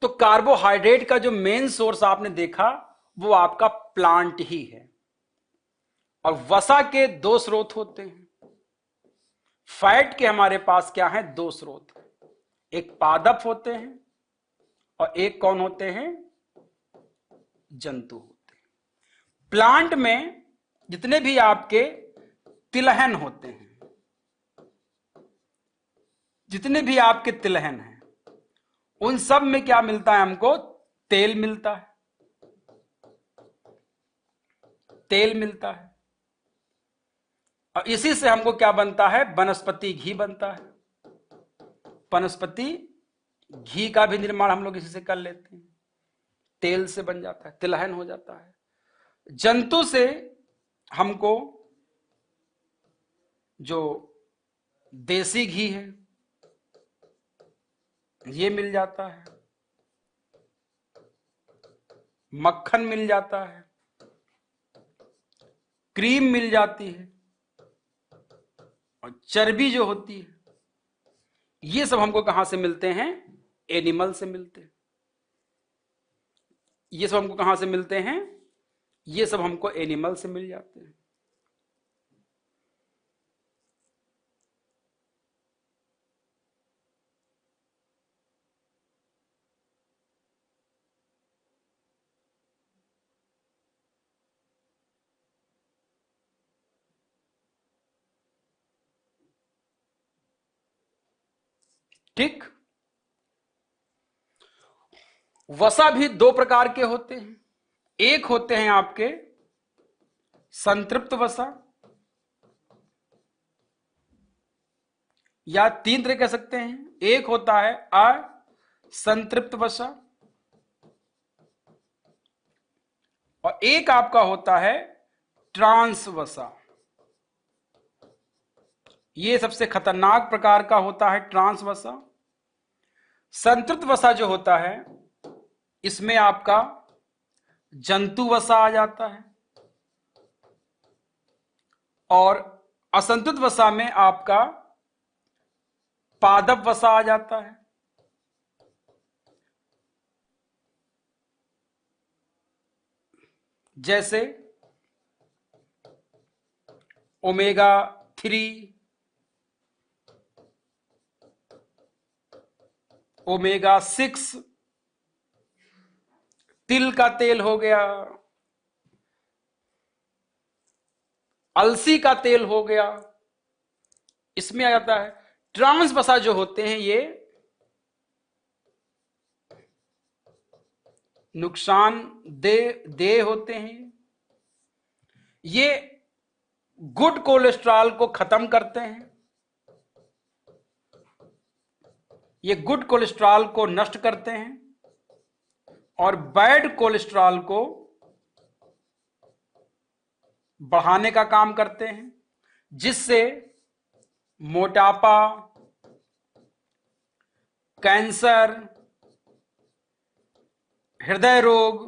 तो कार्बोहाइड्रेट का जो मेन सोर्स आपने देखा वो आपका प्लांट ही है। और वसा के दो स्रोत होते हैं। फैट के हमारे पास क्या है, दो स्रोत, एक पादप होते हैं और एक कौन होते हैं, जंतु होते हैं। प्लांट में जितने भी आपके तिलहन होते हैं, जितने भी आपके तिलहन हैं, उन सब में क्या मिलता है हमको? तेल मिलता है, तेल मिलता है। और इसी से हमको क्या बनता है? वनस्पति घी बनता है। वनस्पति घी का भी निर्माण हम लोग इसी से कर लेते हैं, तेल से बन जाता है, तिलहन हो जाता है। जंतु से हमको जो देसी घी है ये मिल जाता है, मक्खन मिल जाता है, क्रीम मिल जाती है, और चर्बी जो होती है ये सब हमको कहां से मिलते हैं? एनिमल से मिलते हैं। ये सब हमको कहां से मिलते हैं? ये सब हमको एनिमल से मिल जाते हैं। ठीक। वसा भी दो प्रकार के होते हैं। एक होते हैं आपके संतृप्त वसा, या तीन तरह कह सकते हैं। एक होता है असंतृप्त वसा, और एक आपका होता है ट्रांस वसा। ये सबसे खतरनाक प्रकार का होता है ट्रांस वसा। संतृप्त वसा जो होता है इसमें आपका जंतु वसा आ जाता है, और असंतृप्त वसा में आपका पादप वसा आ जाता है। जैसे ओमेगा 3, ओमेगा 6, तिल का तेल हो गया, अलसी का तेल हो गया, इसमें आ जाता है। ट्रांस वसा जो होते हैं ये नुकसान दे होते हैं। ये गुड कोलेस्ट्रॉल को खत्म करते हैं, ये गुड कोलेस्ट्रॉल को नष्ट करते हैं, और बैड कोलेस्ट्रॉल को बढ़ाने का काम करते हैं, जिससे मोटापा, कैंसर, हृदय रोग,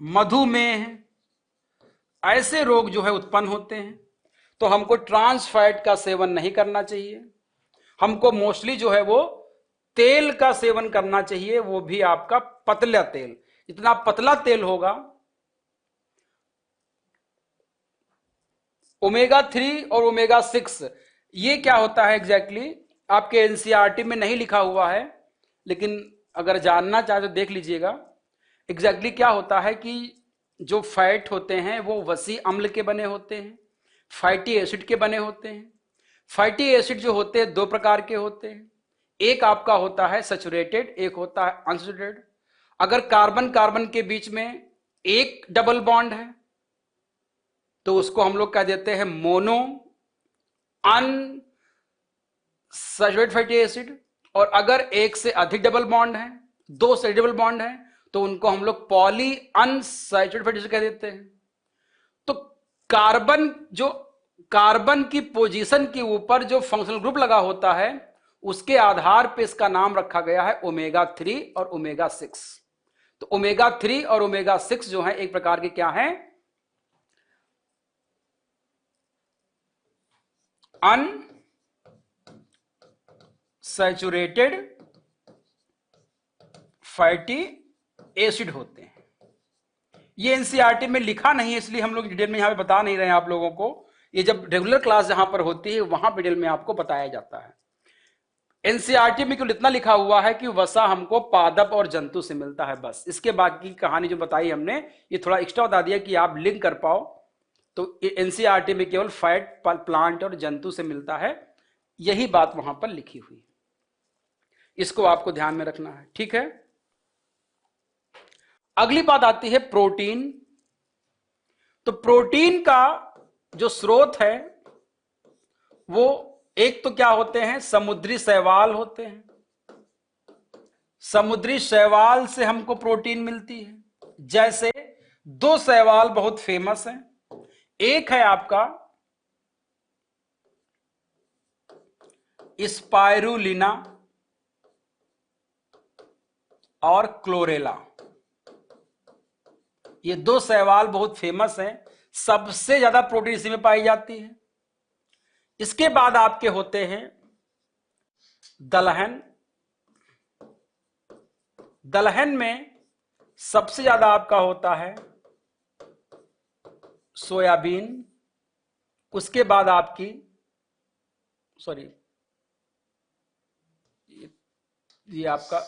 मधुमेह, ऐसे रोग जो है उत्पन्न होते हैं। तो हमको ट्रांस फैट का सेवन नहीं करना चाहिए। हमको मोस्टली जो है वो तेल का सेवन करना चाहिए, वो भी आपका पतला तेल। इतना पतला तेल होगा, ओमेगा 3 और ओमेगा 6, ये क्या होता है एग्जैक्टली आपके एनसीईआरटी में नहीं लिखा हुआ है, लेकिन अगर जानना चाहे तो देख लीजिएगा। एग्जैक्टली क्या होता है कि जो फैट होते हैं वो वसी अम्ल के बने होते हैं, फैटी एसिड के बने होते हैं। फैटी एसिड जो होते हैं दो प्रकार के होते हैं, एक आपका होता है सैचुरेटेड, एक होता है अनसैचुरेटेड। अगर कार्बन कार्बन के बीच में एक डबल बॉन्ड है तो उसको हम लोग कह देते हैं मोनो अनसैचुरेटेड फैटी एसिड, और अगर एक से अधिक डबल बॉन्ड है, दो से डबल बॉन्ड है, तो उनको हम लोग पॉली अनसैचुरेटेड फैटी एसिड कह देते हैं। तो कार्बन की पोजीशन के ऊपर जो फंक्शनल ग्रुप लगा होता है उसके आधार पे इसका नाम रखा गया है ओमेगा 3 और ओमेगा 6। तो ओमेगा 3 और ओमेगा 6 जो है एक प्रकार के क्या है? अनसैचुरेटेड फैटी एसिड होते हैं। ये एनसीईआरटी में लिखा नहीं है, इसलिए हम लोग डिटेल में यहां पे बता नहीं रहे हैं आप लोगों को। ये जब रेगुलर क्लास जहां पर होती है वहां डिटेल में आपको बताया जाता है। एनसीईआरटी में केवल इतना लिखा हुआ है कि वसा हमको पादप और जंतु से मिलता है, बस। इसके बाकी कहानी जो बताई हमने ये थोड़ा एक्स्ट्रा बता दिया कि आप लिंक कर पाओ। तो एनसीईआरटी में केवल फैट प्लांट और जंतु से मिलता है, यही बात वहां पर लिखी हुई। इसको आपको ध्यान में रखना है, ठीक है। अगली बात आती है प्रोटीन। तो प्रोटीन का जो स्रोत है वो एक तो क्या होते हैं, समुद्री शैवाल होते हैं। समुद्री शैवाल से हमको प्रोटीन मिलती है। जैसे दो शैवाल बहुत फेमस हैं, एक है आपका स्पाइरुलिना और क्लोरेला। ये दो शैवाल बहुत फेमस हैं, सबसे ज्यादा प्रोटीन इसी में पाई जाती है। इसके बाद आपके होते हैं दलहन। दलहन में सबसे ज्यादा आपका होता है सोयाबीन। उसके बाद आपकी सॉरी ये आपका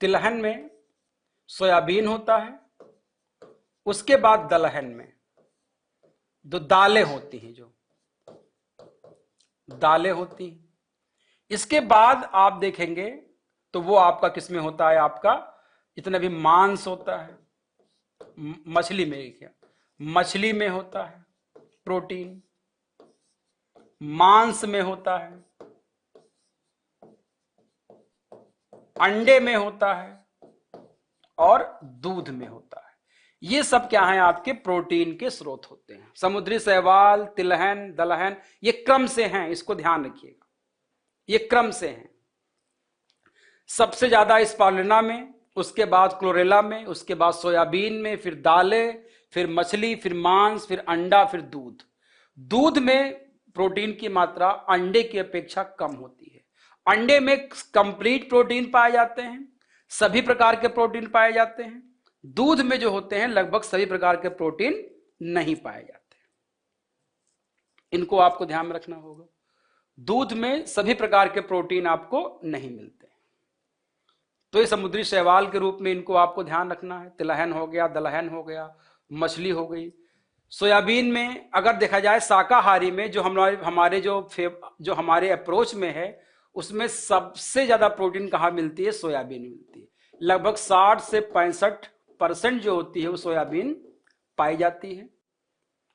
तिलहन में सोयाबीन होता है। उसके बाद दलहन में जो दालें होती हैं, जो दालें होती हैं, इसके बाद आप देखेंगे तो वो आपका किस में होता है, आपका जितना भी मांस होता है, मछली में, क्या मछली में होता है प्रोटीन, मांस में होता है, अंडे में होता है और दूध में होता है। ये सब क्या है, आपके प्रोटीन के स्रोत होते हैं। समुद्री शैवाल, तिलहन, दलहन, ये क्रम से हैं, इसको ध्यान रखिएगा, ये क्रम से हैं। सबसे ज्यादा स्पारुलिना में, उसके बाद क्लोरेला में, उसके बाद सोयाबीन में, फिर दालें, फिर मछली, फिर मांस, फिर अंडा, फिर दूध। दूध में प्रोटीन की मात्रा अंडे की अपेक्षा कम होती है। अंडे में कंप्लीट प्रोटीन पाए जाते हैं, सभी प्रकार के प्रोटीन पाए जाते हैं। दूध में जो होते हैं लगभग सभी प्रकार के प्रोटीन नहीं पाए जाते। इनको आपको ध्यान में रखना होगा। दूध में सभी प्रकार के प्रोटीन आपको नहीं मिलते। तो ये समुद्री शैवाल के रूप में इनको आपको ध्यान रखना है। तिलहन हो गया, दलहन हो गया, मछली हो गई। सोयाबीन में अगर देखा जाए शाकाहारी में, जो हमारे जो हमारे अप्रोच में है, उसमें सबसे ज्यादा प्रोटीन कहाँ मिलती है, सोयाबीन मिलती है। लगभग 60 से 65% जो होती है वो सोयाबीन पाई जाती है।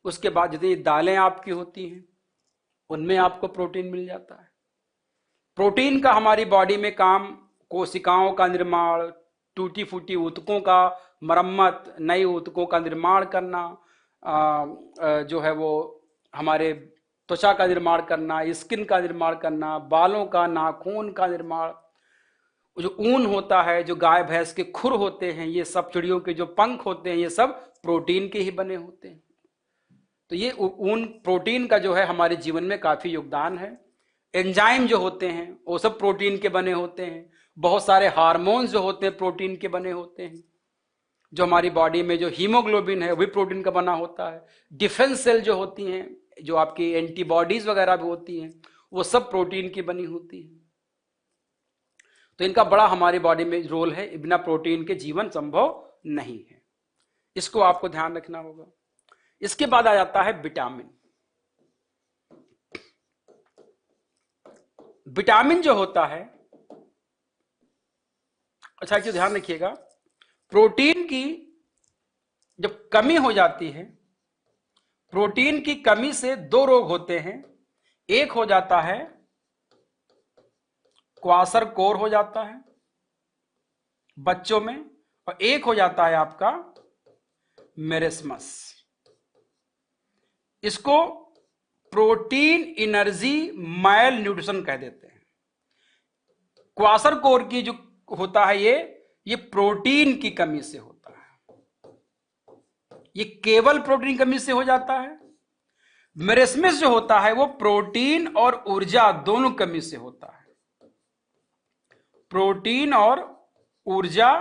उसके बाद जितनी दालें आपकी होती हैं उनमें आपको प्रोटीन मिल जाता है। प्रोटीन का हमारी बॉडी में काम, कोशिकाओं का निर्माण, टूटी फूटी ऊतकों का मरम्मत, नई ऊतकों का निर्माण करना, जो है वो हमारे त्वचा का निर्माण करना, स्किन का निर्माण करना, बालों का, नाखून का निर्माण, जो ऊन होता है, जो गाय भैंस के खुर होते हैं, ये सब चिड़ियों के जो पंख होते हैं, ये सब प्रोटीन के ही बने होते हैं। तो ये ऊन प्रोटीन का जो है हमारे जीवन में काफी योगदान है। एंजाइम जो होते हैं वो सब प्रोटीन के बने होते हैं। बहुत सारे हार्मोन्स जो होते हैं प्रोटीन के बने होते हैं। जो हमारी बॉडी में जो हीमोग्लोबिन है वही प्रोटीन का बना होता है। डिफेंस सेल जो होती हैं, जो आपकी एंटीबॉडीज वगैरह भी होती हैं, वो सब प्रोटीन की बनी होती है। तो इनका बड़ा हमारी बॉडी में रोल है। बिना प्रोटीन के जीवन संभव नहीं है, इसको आपको ध्यान रखना होगा। इसके बाद आ जाता है विटामिन। विटामिन जो होता है, अच्छा एक ध्यान रखिएगा, प्रोटीन की जब कमी हो जाती है, प्रोटीन की कमी से दो रोग होते हैं। एक हो जाता है क्वाशरकोर हो जाता है बच्चों में, और एक हो जाता है आपका मेरेस्मस। इसको प्रोटीन एनर्जी माइल न्यूट्रिशन कह देते हैं। क्वाशरकोर की जो होता है ये प्रोटीन की कमी से होता है, ये केवल प्रोटीन कमी से हो जाता है। मेरेस्मस जो होता है वो प्रोटीन और ऊर्जा दोनों कमी से होता है। प्रोटीन और ऊर्जा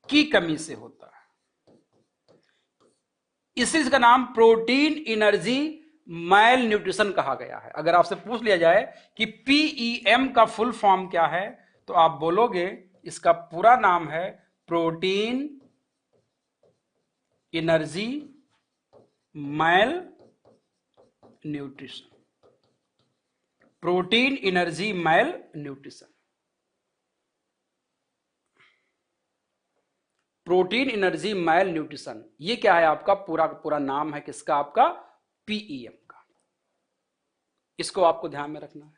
की कमी से होता है, इसलिए इसका नाम प्रोटीन एनर्जी माइल न्यूट्रिशन कहा गया है। अगर आपसे पूछ लिया जाए कि पीईएम का फुल फॉर्म क्या है, तो आप बोलोगे इसका पूरा नाम है protein energy malnutrition. Protein energy malnutrition. Protein energy malnutrition, ये क्या है आपका पूरा पूरा नाम है किसका, आपका पीईएम का। इसको आपको ध्यान में रखना है।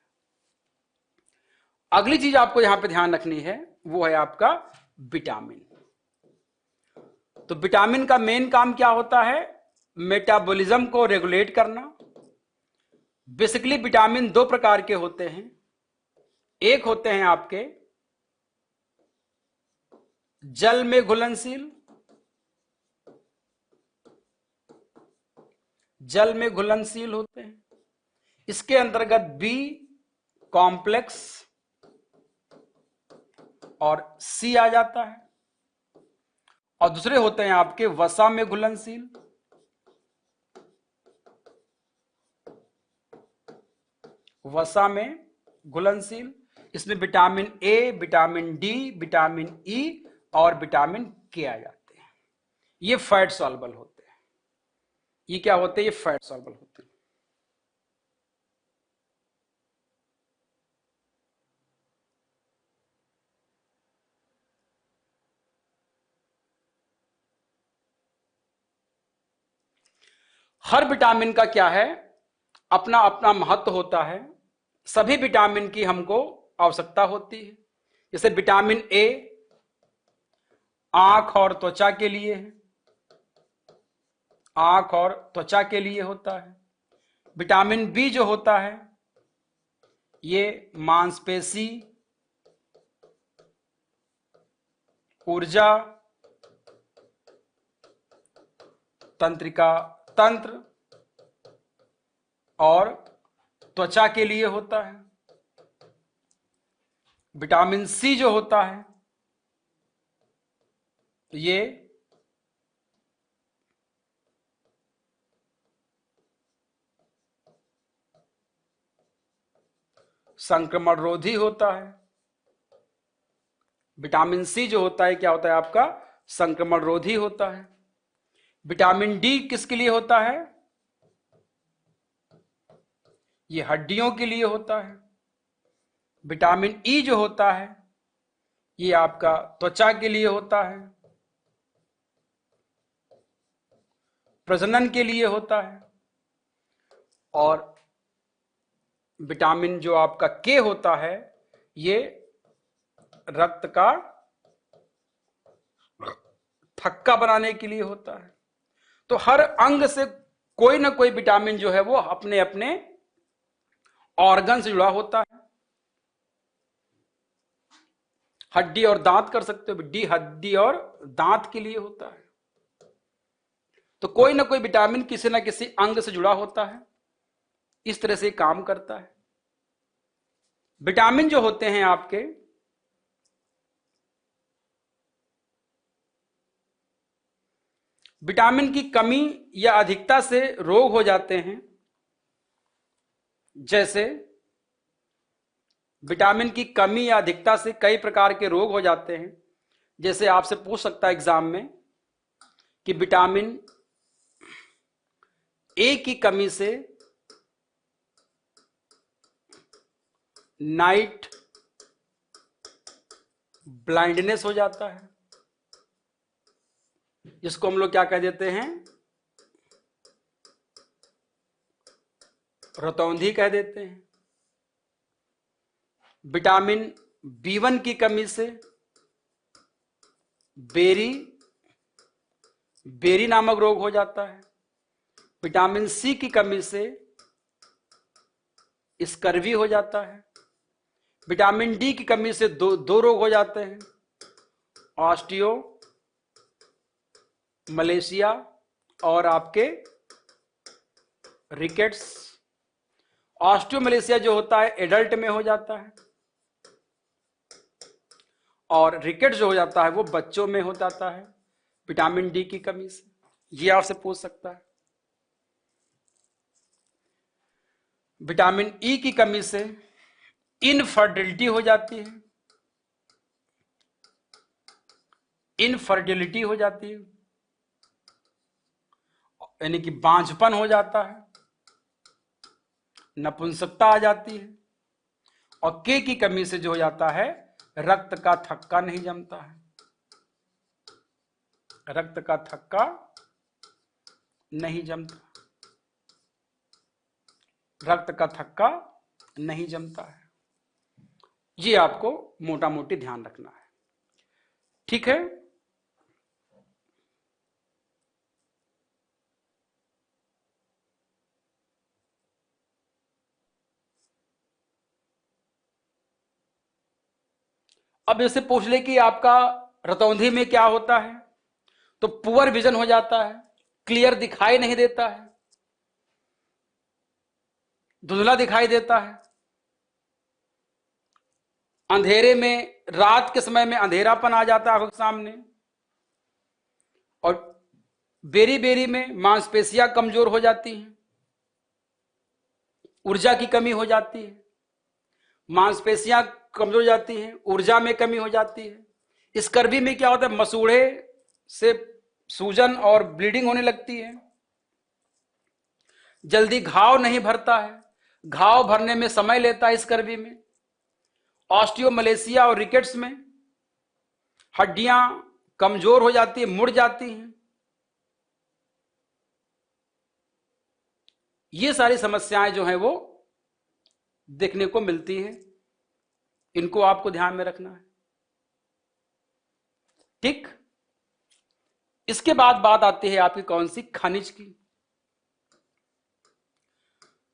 अगली चीज आपको यहां पे ध्यान रखनी है वो है आपका विटामिन। तो विटामिन का मेन काम क्या होता है, मेटाबॉलिज्म को रेगुलेट करना। बेसिकली विटामिन दो प्रकार के होते हैं, एक होते हैं आपके जल में घुलनशील, जल में घुलनशील होते हैं, इसके अंतर्गत बी कॉम्प्लेक्स और सी आ जाता है। और दूसरे होते हैं आपके वसा में घुलनशील, वसा में घुलनशील, इसमें vitamin A, vitamin D, vitamin E और विटामिन के आ जाते हैं। ये फैट सॉल्युबल होते हैं। ये क्या होते हैं, ये फैट सॉल्युबल होते हैं। हर विटामिन का क्या है, अपना अपना महत्व होता है। सभी विटामिन की हमको आवश्यकता होती है। जैसे विटामिन ए आंख और त्वचा के लिए है, आंख और त्वचा के लिए होता है। विटामिन बी जो होता है ये मांसपेशी, ऊर्जा, तंत्रिका तंत्र और त्वचा के लिए होता है। विटामिन सी जो होता है ये संक्रमण रोधी होता है। विटामिन सी जो होता है क्या होता है आपका, संक्रमण रोधी होता है। विटामिन डी किसके लिए होता है, ये हड्डियों के लिए होता है। विटामिन ई जो होता है ये आपका त्वचा के लिए होता है, प्रजनन के लिए होता है। और विटामिन जो आपका के होता है ये रक्त का थक्का बनाने के लिए होता है। तो हर अंग से कोई ना कोई विटामिन जो है वो अपने अपने ऑर्गन से जुड़ा होता है। हड्डी और दांत कर सकते हो, डी हड्डी और दांत के लिए होता है। तो कोई ना कोई विटामिन किसी ना किसी अंग से जुड़ा होता है, इस तरह से काम करता है। विटामिन जो होते हैं आपके विटामिन की कमी या अधिकता से रोग हो जाते हैं। जैसे विटामिन की कमी या अधिकता से कई प्रकार के रोग हो जाते हैं। जैसे आपसे पूछ सकता है एग्जाम में कि विटामिन ए की कमी से नाइट ब्लाइंडनेस हो जाता है, जिसको हम लोग क्या कह देते हैं, रतौंधी कह देते हैं। विटामिन बी1 की कमी से बेरी बेरी नामक रोग हो जाता है। विटामिन सी की कमी से स्कर्वी हो जाता है। विटामिन डी की कमी से दो रोग हो जाते हैं, ऑस्टियो मलेशिया और आपके रिकेट्स। ऑस्टियोमलेशिया जो होता है एडल्ट में हो जाता है और रिकेट्स जो हो जाता है वो बच्चों में हो जाता है विटामिन डी की कमी से। ये आपसे पूछ सकता है। विटामिन ई की कमी से इनफर्टिलिटी हो जाती है, इनफर्टिलिटी हो जाती है, यानी कि बांझपन हो जाता है, नपुंसकता आ जाती है। और के की कमी से जो हो जाता है रक्त का थक्का नहीं जमता है, रक्त का थक्का नहीं जमता, रक्त का थक्का नहीं जमता है। ये आपको मोटा मोटी ध्यान रखना है, ठीक है। अब जैसे पूछ ले कि आपका रतौंधी में क्या होता है, तो पुअर विजन हो जाता है, क्लियर दिखाई नहीं देता है, धुंधला दिखाई देता है, अंधेरे में, रात के समय में अंधेरापन आ जाता है आंखों के सामने, और बेरी बेरी में मांसपेशियां कमजोर हो जाती हैं, ऊर्जा की कमी हो जाती है, मांसपेशियां कमजोर हो जाती हैं, ऊर्जा में कमी हो जाती है। स्कर्वी में क्या होता है, मसूड़े से सूजन और ब्लीडिंग होने लगती है, जल्दी घाव नहीं भरता है, घाव भरने में समय लेता है स्कर्वी में। ऑस्टियोमलेशिया और रिकेट्स में हड्डियां कमजोर हो जाती है, मुड़ जाती हैं। ये सारी समस्याएं जो हैं वो देखने को मिलती हैं, इनको आपको ध्यान में रखना है, ठीक। इसके बाद बात आती है आपकी कौन सी, खनिज की।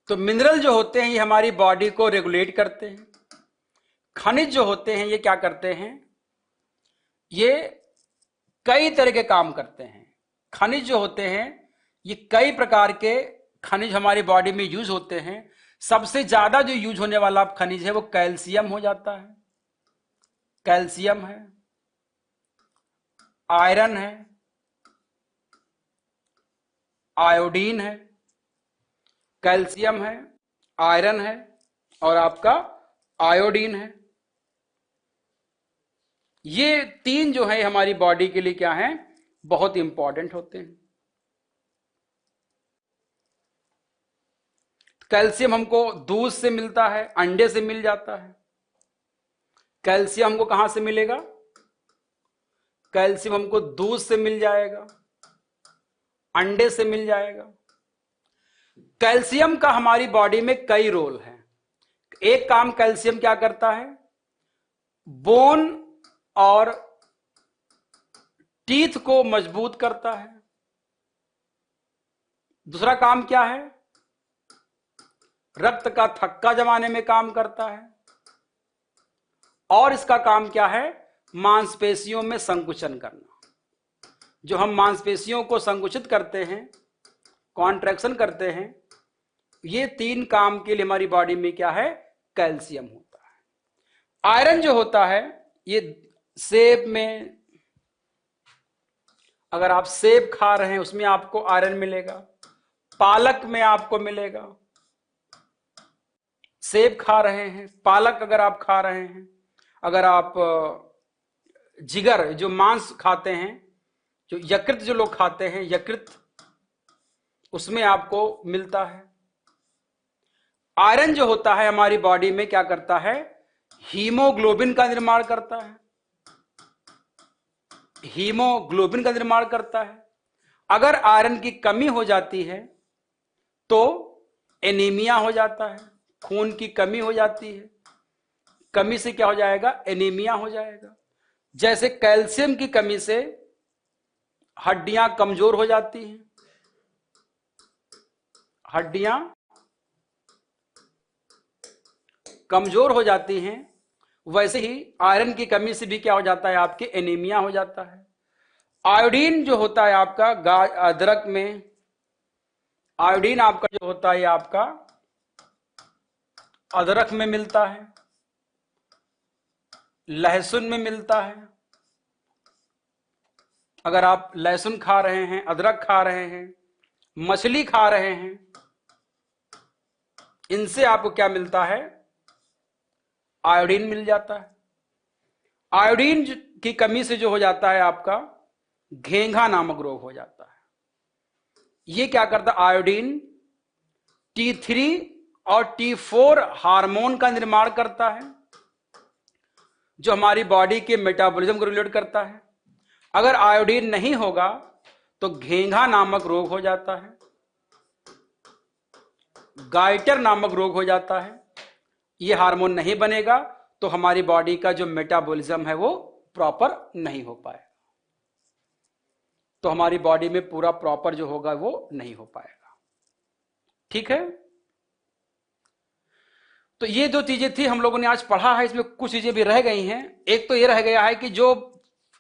तो मिनरल जो होते हैं ये हमारी बॉडी को रेगुलेट करते हैं, खनिज जो होते हैं ये क्या करते हैं, ये कई तरह के काम करते हैं। खनिज जो होते हैं ये कई प्रकार के खनिज हमारी बॉडी में यूज होते हैं। सबसे ज्यादा जो यूज होने वाला खनिज है वो कैल्शियम हो जाता है, कैल्शियम है, आयरन है, आयोडीन है, कैल्शियम है, आयरन है और आपका आयोडीन है। ये तीन जो है हमारी बॉडी के लिए क्या है, बहुत इंपॉर्टेंट होते हैं। कैल्शियम हमको दूध से मिलता है, अंडे से मिल जाता है। कैल्शियम हमको कहां से मिलेगा, कैल्शियम हमको दूध से मिल जाएगा, अंडे से मिल जाएगा। कैल्शियम का हमारी बॉडी में कई रोल हैं। एक काम कैल्शियम क्या करता है, बोन और टीथ को मजबूत करता है। दूसरा काम क्या है, रक्त का थक्का जमाने में काम करता है। और इसका काम क्या है, मांसपेशियों में संकुचन करना। जो हम मांसपेशियों को संकुचित करते हैं, कॉन्ट्रैक्शन करते हैं, ये तीन काम के लिए हमारी बॉडी में क्या है, कैल्शियम होता है। आयरन जो होता है ये सेब में, अगर आप सेब खा रहे हैं उसमें आपको आयरन मिलेगा, पालक में आपको मिलेगा। सेब खा रहे हैं, पालक अगर आप खा रहे हैं, अगर आप जिगर जो मांस खाते हैं, जो यकृत जो लोग खाते हैं, यकृत उसमें आपको मिलता है। आयरन जो होता है हमारी बॉडी में क्या करता है, हीमोग्लोबिन का निर्माण करता है, हीमोग्लोबिन का निर्माण करता है। अगर आयरन की कमी हो जाती है तो एनीमिया हो जाता है, खून की कमी हो जाती है। कमी से क्या हो जाएगा, एनीमिया हो जाएगा। जैसे कैल्शियम की कमी से हड्डियां कमजोर हो जाती हैं, हड्डियां कमजोर हो जाती हैं, वैसे ही आयरन की कमी से भी क्या हो जाता है, आपके एनीमिया हो जाता है। आयोडीन जो होता है आपका अदरक में, आयोडीन आपका जो होता है आपका अदरक में मिलता है, लहसुन में मिलता है। अगर आप लहसुन खा रहे हैं, अदरक खा रहे हैं, मछली खा रहे हैं, इनसे आपको क्या मिलता है, आयोडीन मिल जाता है। आयोडीन की कमी से जो हो जाता है आपका घेंघा नामक रोग हो जाता है। ये क्या करता है, आयोडीन T3 और T4 हार्मोन का निर्माण करता है जो हमारी बॉडी के मेटाबॉलिज्म को रेगुलेट करता है। अगर आयोडीन नहीं होगा तो घेंघा नामक रोग हो जाता है, गाइटर नामक रोग हो जाता है। ये हार्मोन नहीं बनेगा तो हमारी बॉडी का जो मेटाबॉलिज्म है वो प्रॉपर नहीं हो पाएगा, तो हमारी बॉडी में पूरा प्रॉपर जो होगा वो नहीं हो पाएगा। ठीक है, तो ये दो चीजें थी हम लोगों ने आज पढ़ा है, इसमें कुछ चीजें भी रह गई हैं। एक तो ये रह गया है कि जो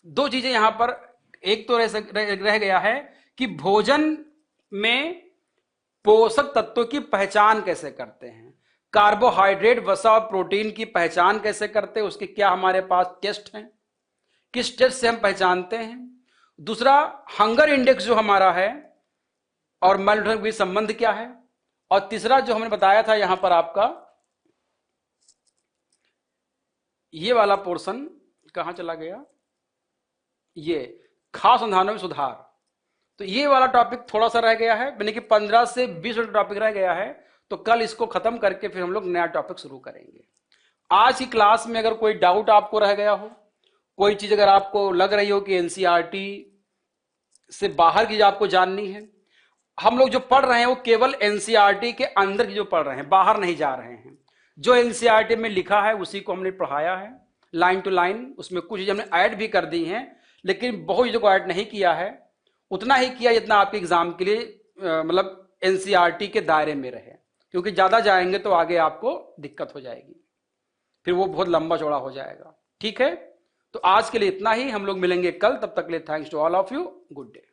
दो चीजें यहां पर, एक तो रह गया है कि भोजन में पोषक तत्वों की पहचान कैसे करते हैं, कार्बोहाइड्रेट, वसा और प्रोटीन की पहचान कैसे करते हैं, उसके क्या हमारे पास टेस्ट हैं, किस टेस्ट से हम पहचानते हैं। दूसरा, हंगर इंडेक्स जो हमारा है और मेलटोनिन के बीच संबंध क्या है। और तीसरा जो हमने बताया था यहां पर आपका ये वाला पोर्शन कहां चला गया, ये खास अनुसंधानों में सुधार। तो ये वाला टॉपिक थोड़ा सा रह गया है, यानी कि 15 से 20 मिनट टॉपिक रह गया है। तो कल इसको खत्म करके फिर हम लोग नया टॉपिक शुरू करेंगे। आज की क्लास में अगर कोई डाउट आपको रह गया हो, कोई चीज अगर आपको लग रही हो कि एनसीईआरटी से बाहर की जो आपको जाननी है, हम लोग जो पढ़ रहे हैं वो केवल एनसीईआरटी के अंदर की जो पढ़ रहे हैं, बाहर नहीं जा रहे हैं। जो एनसीईआरटी में लिखा है उसी को हमने पढ़ाया है लाइन टू लाइन। उसमें कुछ चीजें हमने ऐड भी कर दी हैं, लेकिन बहुत चीजों को ऐड नहीं किया है, उतना ही किया जितना आपके एग्जाम के लिए मतलब एनसीईआरटी के दायरे में रहे, क्योंकि ज्यादा जाएंगे तो आगे आपको दिक्कत हो जाएगी, फिर वो बहुत लंबा चौड़ा हो जाएगा। ठीक है, तो आज के लिए इतना ही, हम लोग मिलेंगे कल, तब तक के लिए thanks to all of you, good day.